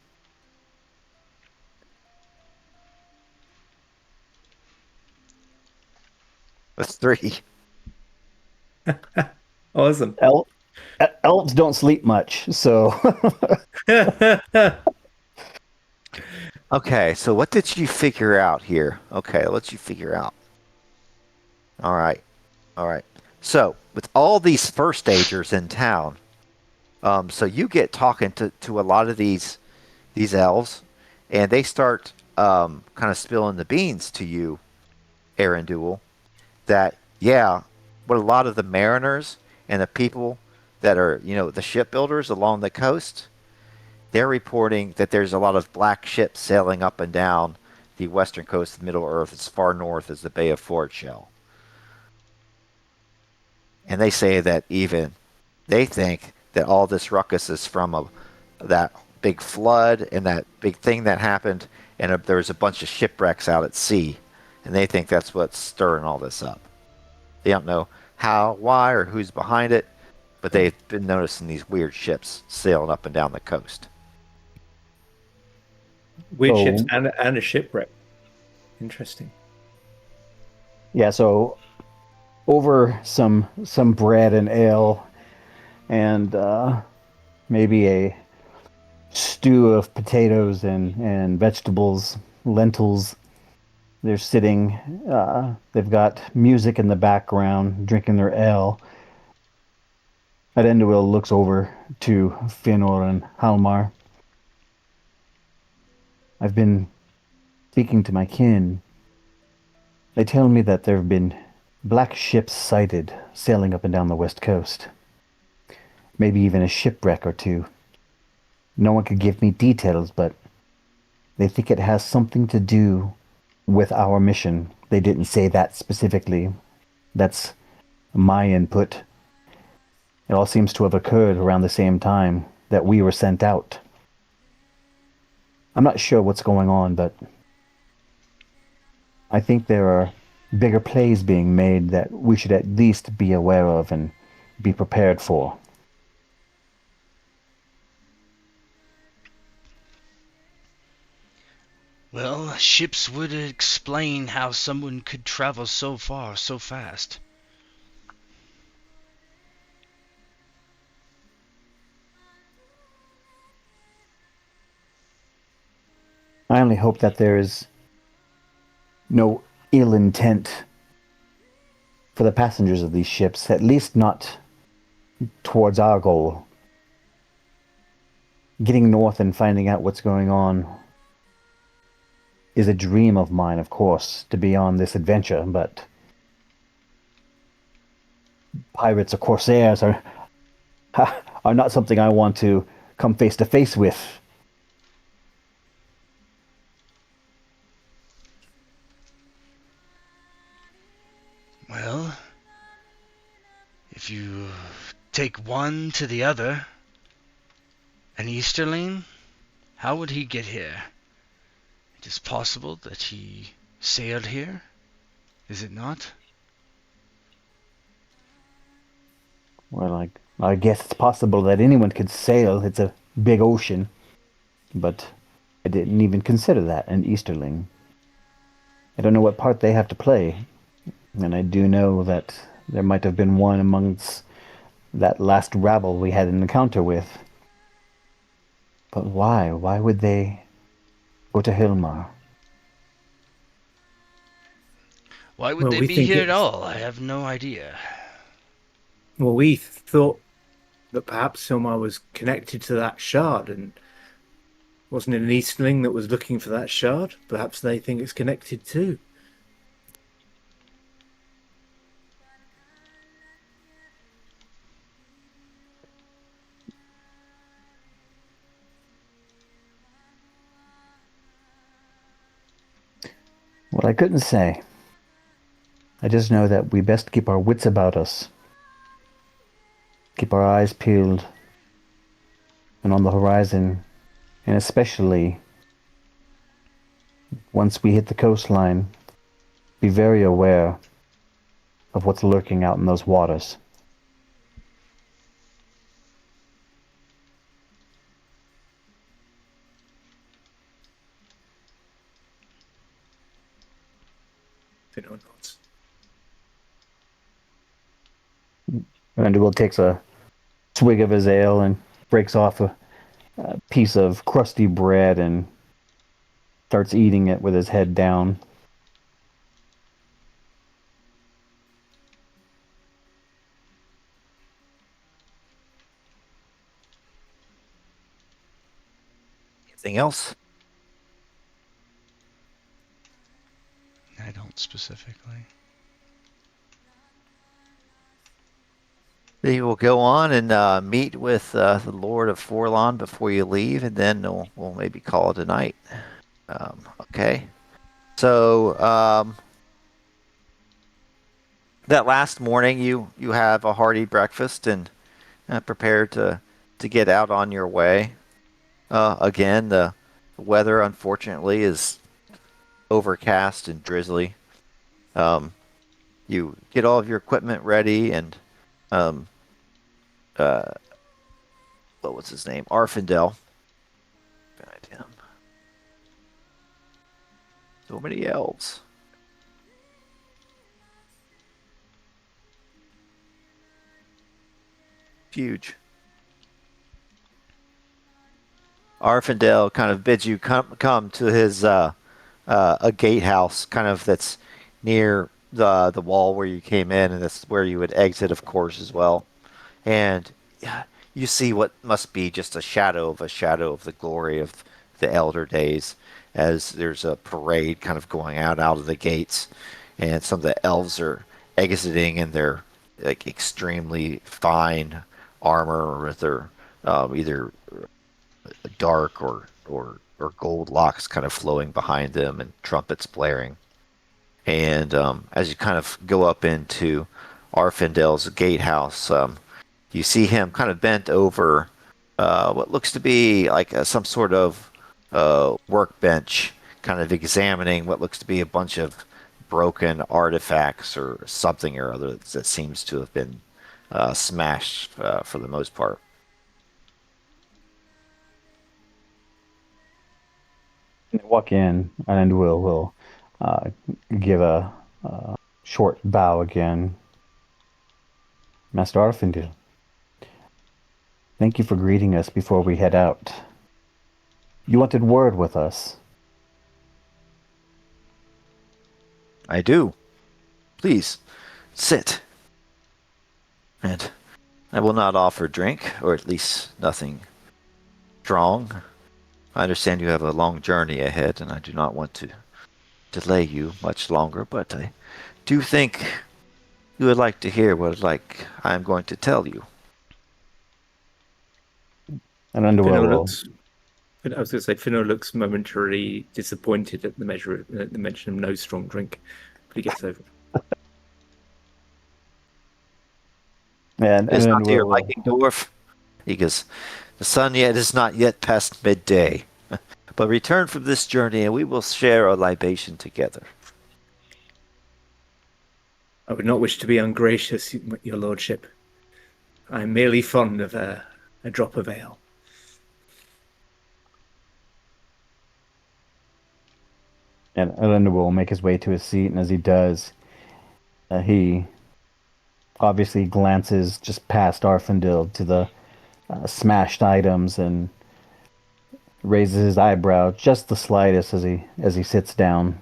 That's 3. Awesome. Elves don't sleep much, so Okay, so what did you figure out here? Okay, I'll let you figure out. All right. All right. So, with all these first stagers in town, so you get talking to a lot of these elves, and they start kind of spilling the beans to you, Arundel, that, yeah, what a lot of the mariners and the people that are, the shipbuilders along the coast, they're reporting that there's a lot of black ships sailing up and down the western coast of Middle Earth as far north as the Bay of Fortshell. And they say that even they think that all this ruckus is from that big flood and that big thing that happened, and there was a bunch of shipwrecks out at sea, and they think that's what's stirring all this up. They don't know how, why, or who's behind it, but they've been noticing these weird ships sailing up and down the coast. Weird So- ships and a shipwreck. Interesting. yeah. So over some bread and ale, and maybe a stew of potatoes and vegetables, lentils. They're sitting. They've got music in the background, drinking their ale. Arundel looks over to Finur and Halmar. I've been speaking to my kin. They tell me that there have been black ships sighted sailing up and down the west coast. Maybe even a shipwreck or two. No one could give me details, but they think it has something to do with our mission. They didn't say that specifically. That's my input. It all seems to have occurred around the same time that we were sent out. I'm not sure what's going on, but I think there are bigger plays being made that we should at least be aware of and be prepared for. Well, ships would explain how someone could travel so far so fast. I only hope that there is no ill intent for the passengers of these ships, at least not towards our goal. Getting north and finding out what's going on is a dream of mine, of course, to be on this adventure, but pirates or corsairs are not something I want to come face to face with. Well, if you take one to the other, an Easterling, how would he get here? It is possible that he sailed here, is it not? Well, I guess it's possible that anyone could sail. It's a big ocean, but I didn't even consider that an Easterling. I don't know what part they have to play, and I do know that there might have been one amongst that last rabble we had an encounter with. But why? Why would they go to Hilmar? Why would Well, they we be think here at it's. all? I have no idea. Well, we thought that perhaps Silmar was connected to that shard, and wasn't it an Eastling that was looking for that shard? Perhaps they think it's connected too. Well, I couldn't say. I just know that we best keep our wits about us, keep our eyes peeled and on the horizon, and especially once we hit the coastline, be very aware of what's lurking out in those waters. Finur nods. Will takes a swig of his ale and breaks off a piece of crusty bread and starts eating it with his head down. Anything else? I don't specifically. Then you will go on and meet with the Lord of Forlond before you leave, and then we'll maybe call it a night. Okay. So that last morning, you have a hearty breakfast and prepare to get out on your way. Again, the weather unfortunately is overcast and drizzly. Um, you get all of your equipment ready and um, uh, what was his name? Arfindel. Find him. So many elves. Huge. Arfindel kind of bids you come to his a gatehouse, kind of that's near the wall where you came in, and that's where you would exit, of course, as well. And yeah, you see what must be just a shadow of the glory of the elder days, as there's a parade kind of going out of the gates, and some of the elves are exiting in their like extremely fine armor with their either dark or gold locks kind of flowing behind them and trumpets blaring. And as you kind of go up into Arfindel's gatehouse, you see him kind of bent over what looks to be like some sort of workbench, kind of examining what looks to be a bunch of broken artifacts or something or other that seems to have been smashed for the most part. Walk in, and we'll uh, give a short bow again. Master Arfindel, thank you for greeting us before we head out. You wanted word with us. I do. Please, sit. And I will not offer drink, or at least nothing strong. I understand you have a long journey ahead, and I do not want to delay you much longer, but I do think you would like to hear what I am going to tell you. And Underwell Finur will. looks. I was going to say Finur looks momentarily disappointed at the mention of no strong drink, but he gets over it. And It is not to Underwell your will. liking, dwarf. Because the sun yet is not yet past midday. But return from this journey, and we will share a libation together. I would not wish to be ungracious, your lordship. I am merely fond of a drop of ale. And Underwell will make his way to his seat, and as he does, he obviously glances just past Arfindel to the smashed items and raises his eyebrow just the slightest as he sits down.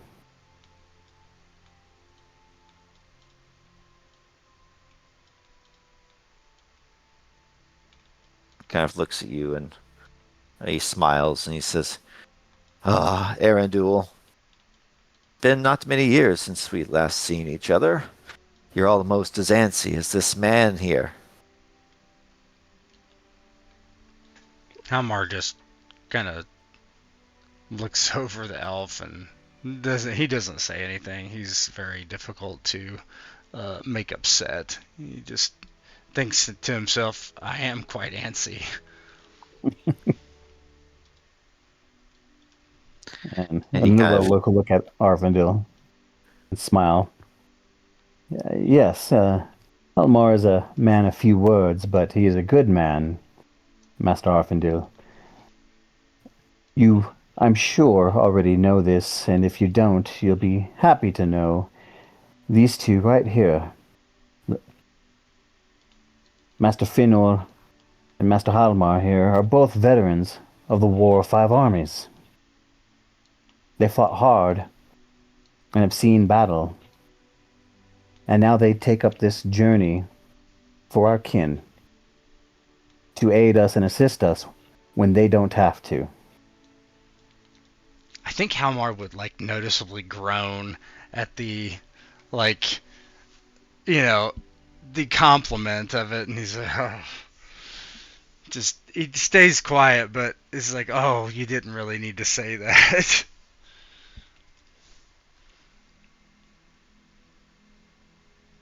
Kind of looks at you and he smiles and he says, "Ah, Arfindel. Been not many years since we last seen each other. You're almost as antsy as this man here." Halmar just kind of looks over the elf and doesn't say anything. He's very difficult to make upset. He just thinks to himself, I am quite antsy. And And he kind Underwell of will look at Arfindel and smile. Yes, Elmar is a man of few words, but he is a good man, Master Arfindel. You, I'm sure, already know this, and if you don't, you'll be happy to know. These two right here, Master Finur and Master Halmar here, are both veterans of the War of Five Armies. They fought hard and have seen battle, and now they take up this journey for our kin to aid us and assist us when they don't have to. I think Halmar would noticeably groan at the like the compliment of it, and he's like, oh. Just he stays quiet, but is like, oh, you didn't really need to say that.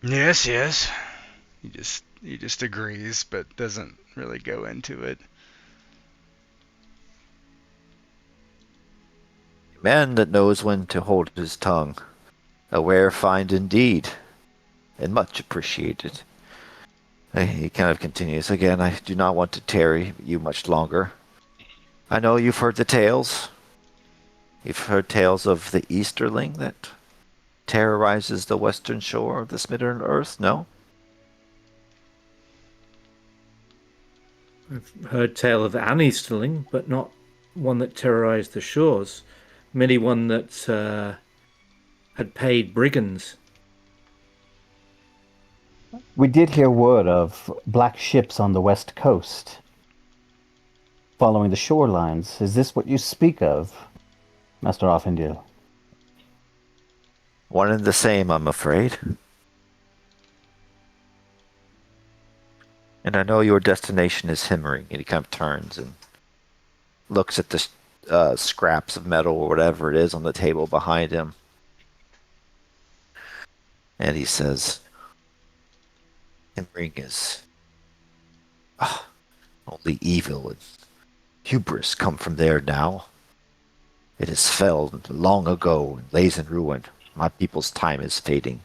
Yes, yes. He just agrees, but doesn't really go into it. man that knows when to hold his tongue. A rare find indeed, and much appreciated. He kind of continues again. I do not want to tarry you much longer. I know you've heard the tales. You've heard tales of the Easterling that terrorizes the western shore of this Middle Earth, no? I've heard tale of an Easterling, but not one that terrorized the shores. Merely one that had paid brigands. We did hear word of black ships on the west coast, following the shorelines. Is this what you speak of, Master Arfindel? One and the same, I'm afraid. And I know your destination is Himring. And he kind of turns and looks at the scraps of metal or whatever it is on the table behind him. And he says, Himring is only evil and hubris come from there now. It is felled long ago and lays in ruin. My people's time is fading.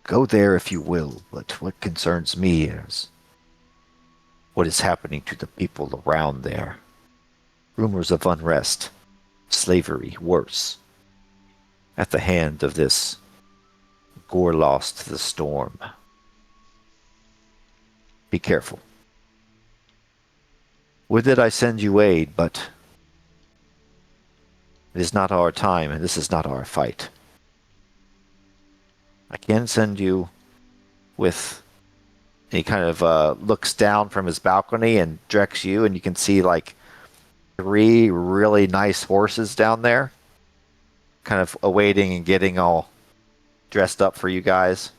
Go there if you will, but what concerns me is what is happening to the people around there. Rumors of unrest, slavery, worse, at the hand of this gore lost to the storm. Be careful. Would that I send you aid, but it is not our time, and this is not our fight. I can send you with... He kind of looks down from his balcony and directs you, and you can see like 3 really nice horses down there, kind of awaiting and getting all dressed up for you guys.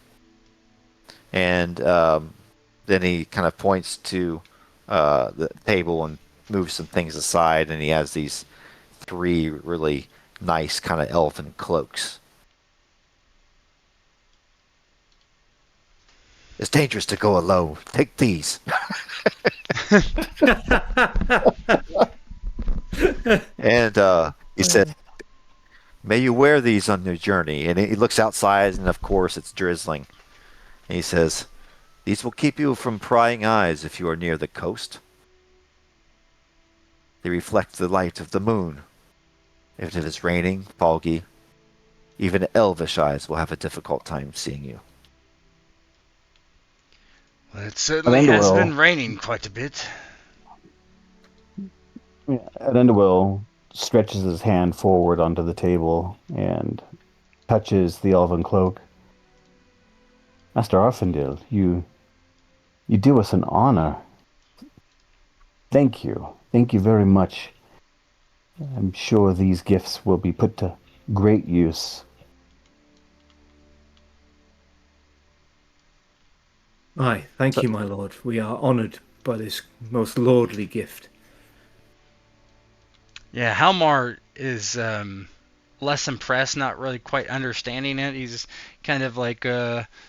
And then he kind of points to the table and moves some things aside, and he has these 3 really nice kind of elven cloaks. It's dangerous to go alone. Take these. And he said, may you wear these on your journey. And he looks outside, and of course it's drizzling. And he says, these will keep you from prying eyes if you are near the coast. They reflect the light of the moon. If it is raining, foggy, even elvish eyes will have a difficult time seeing you. Well, it certainly has Arfindel been raining quite a bit. Arfindel stretches his hand forward onto the table and touches the elven cloak. Master Arfindel, you do us an honor. Thank you. Thank you very much. I'm sure these gifts will be put to great use. Aye, thank you, my lord. We are honoured by this most lordly gift. Yeah, Halmar is less impressed, not really quite understanding it. He's kind of like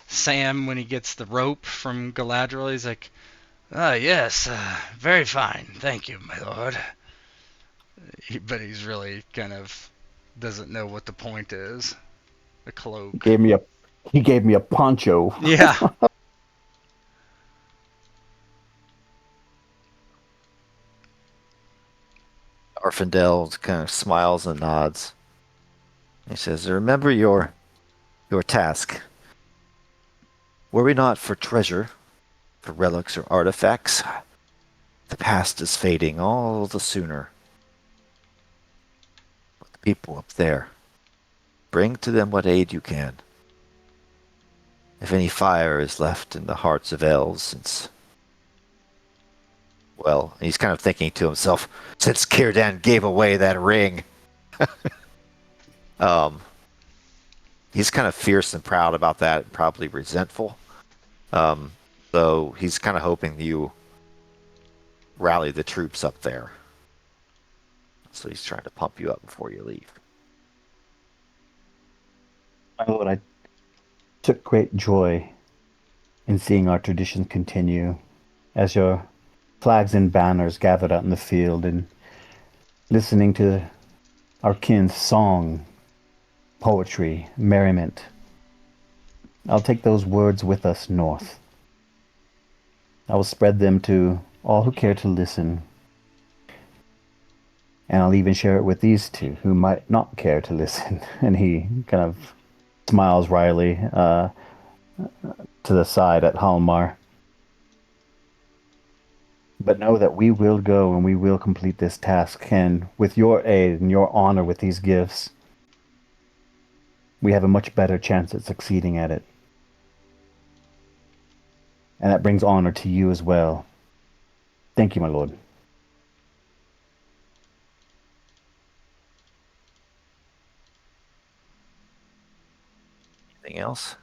Sam when he gets the rope from Galadriel. He's like, yes, very fine. Thank you, my lord. But he's really kind of doesn't know what the point is. The cloak. He gave me a poncho. Yeah. Arfindel kind of smiles and nods. He says, remember your task. Were we not for treasure, for relics or artifacts, the past is fading all the sooner. But the people up there, bring to them what aid you can. If any fire is left in the hearts of elves, since... Well, he's kind of thinking to himself, since Círdan gave away that ring. He's kind of fierce and proud about that, and probably resentful. So he's kind of hoping you rally the troops up there. So he's trying to pump you up before you leave. My lord, I took great joy in seeing our tradition continue as your flags and banners gathered out in the field and listening to our kin's song, poetry, merriment. I'll take those words with us north. I will spread them to all who care to listen. And I'll even share it with these 2 who might not care to listen. And he kind of smiles wryly to the side at Halmar. But know that we will go and we will complete this task. And with your aid and your honor with these gifts, we have a much better chance at succeeding at it. And that brings honor to you as well. Thank you, my lord. Anything else?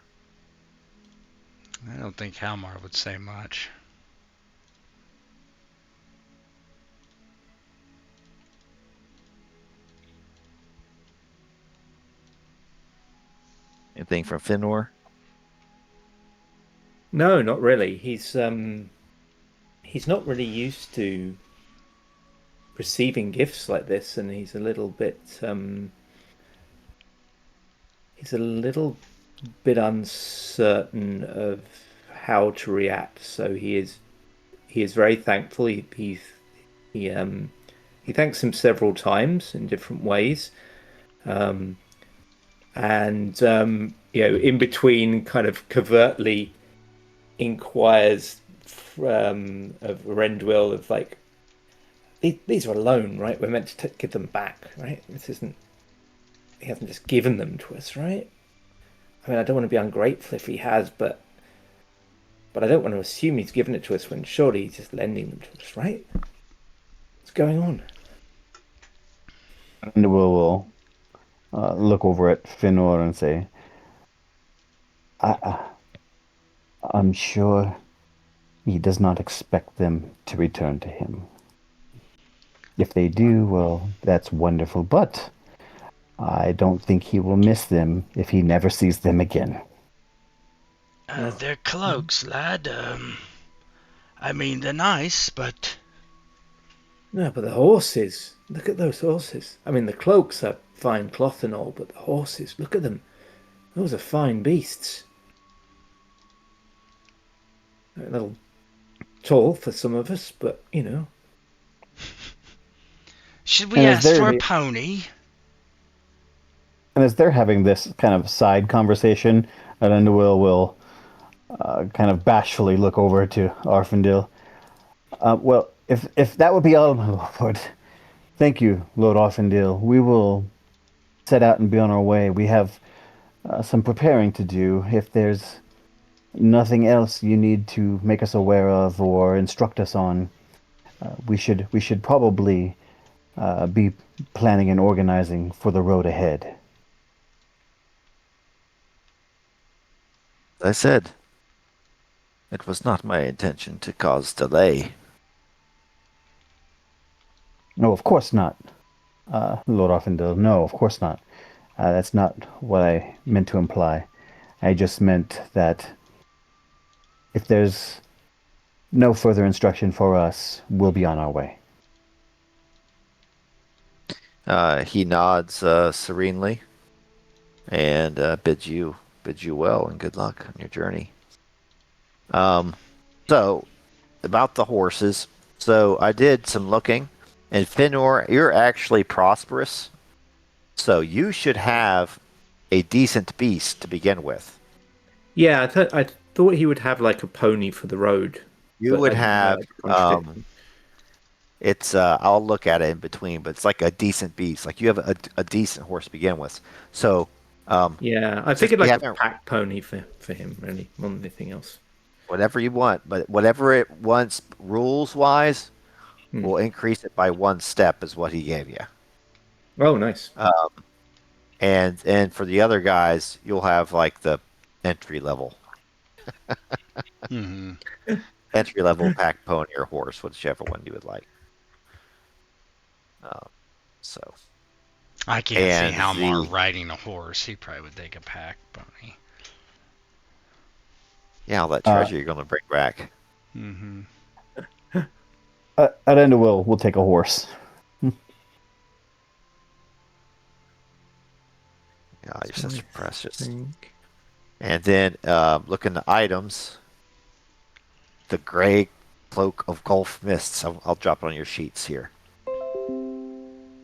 I don't think Halmar would say much. Anything from Finur? No, not really. He's not really used to receiving gifts like this, and he's a little bit uncertain of how to react. So he is very thankful. He thanks him several times in different ways, and in between, kind of covertly inquires of Rendwill of like, these are alone, right? We're meant to give them back, right? This isn't. He hasn't just given them to us, right? I mean, I don't want to be ungrateful if he has, but I don't want to assume he's given it to us when surely he's just lending them to us, right? What's going on? And we'll look over at Finur and say, I'm sure he does not expect them to return to him. If they do, well, that's wonderful, but I don't think he will miss them if he never sees them again. They're cloaks, lad. I mean, they're nice, but... No, but the horses. Look at those horses. I mean, the cloaks are fine cloth and all, but the horses, look at them. Those are fine beasts. A little tall for some of us, but, Should we ask for a pony? And as they're having this kind of side conversation, Arfindel will kind of bashfully look over to Arfindel. Well, if that would be all, my lord, thank you, Lord Arfindel. We will set out and be on our way. We have some preparing to do. If there's nothing else you need to make us aware of or instruct us on, we should probably be planning and organizing for the road ahead. As I said, it was not my intention to cause delay. No, of course not, Lord Arfindel. No, of course not. That's not what I meant to imply. I just meant that if there's no further instruction for us, we'll be on our way. He nods serenely and bids you well and good luck on your journey. So about the horses. So I did some looking, and Finur, you're actually prosperous, so you should have a decent beast to begin with. Yeah, I thought he would have like a pony for the road. You would have. It's I'll look at it in between, but it's like a decent beast. Like you have a decent horse to begin with. So yeah, I figured like a pack pony for him, really, more than anything else. Whatever you want, but whatever it wants rules wise, we'll increase it by 1 step is what he gave you. Oh, nice. And for the other guys, you'll have like the entry level. Entry level pack pony or horse, whichever one you would like. So I can't see Halmar riding a horse. He probably would take a pack pony. Yeah, all that treasure you're going to bring back. Arfindel will take a horse. Yeah, you're such precious. And then looking at items, the gray cloak of Gulf Mists. I'll drop it on your sheets here.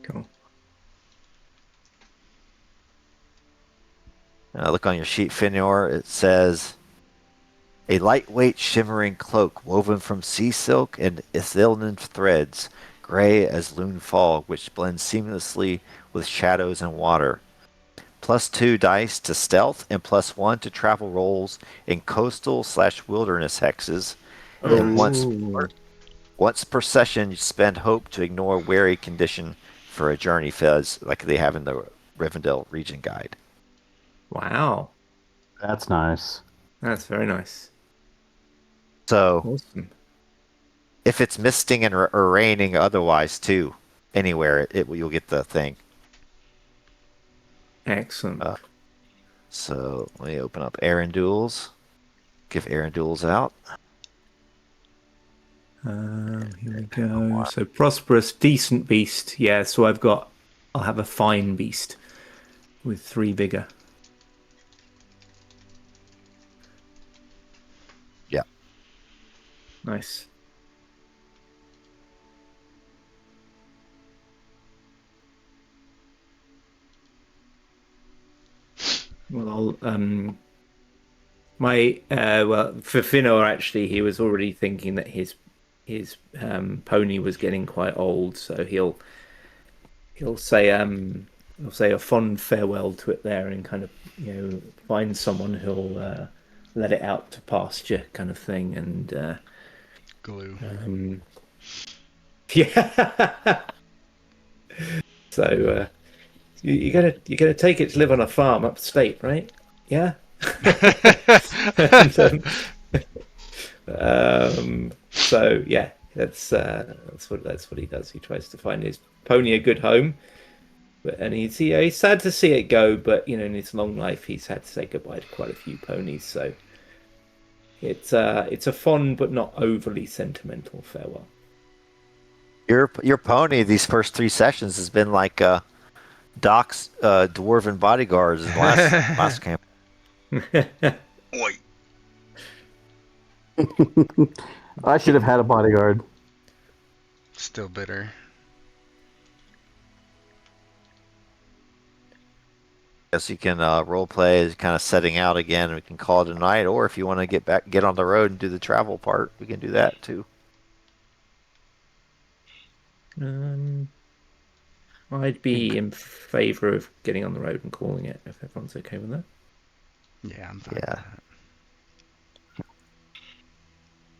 Cool. Look on your sheet, Finur. It says, a lightweight shimmering cloak woven from sea silk and Ithilien threads, gray as loon fog, which blends seamlessly with shadows and water. +2 dice to stealth and +1 to travel rolls in coastal/wilderness hexes. And once per session, you spend hope to ignore wary condition for a journey fizz, like they have in the Rivendell region guide. Wow. That's nice. That's very nice. So, awesome. If it's misting or raining otherwise too, anywhere, you'll get the thing. Excellent. So let me open up Arendules. Give Arendules out. Here we go. So prosperous, decent beast. Yeah, so I'll have a fine beast with 3 vigor. Yeah. Nice. Well, for Finor actually, he was already thinking that his pony was getting quite old, so he'll say a fond farewell to it there, and kind of find someone who'll let it out to pasture, kind of thing, and Glue. yeah. So you're gonna take it to live on a farm upstate, right? Yeah. And, so yeah, that's what he does. He tries to find his pony a good home, and he's sad to see it go. But in his long life, he's had to say goodbye to quite a few ponies. So it's a fond but not overly sentimental farewell. Your pony these first 3 sessions has been like Doc's dwarven bodyguards in the last camp. Oi. I should have had a bodyguard. Still bitter. Guess you can role play as kind of setting out again, and we can call it a night. Or if you want to get on the road and do the travel part, we can do that too. I'd be in favor of getting on the road and calling it if everyone's okay with that. Yeah, I'm fine with that.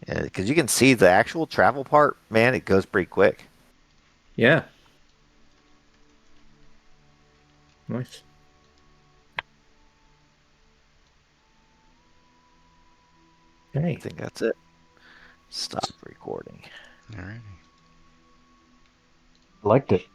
Yeah, because you can see the actual travel part, man, it goes pretty quick. Yeah. Nice. Okay. I think that's it. Stop recording. All right. Liked it.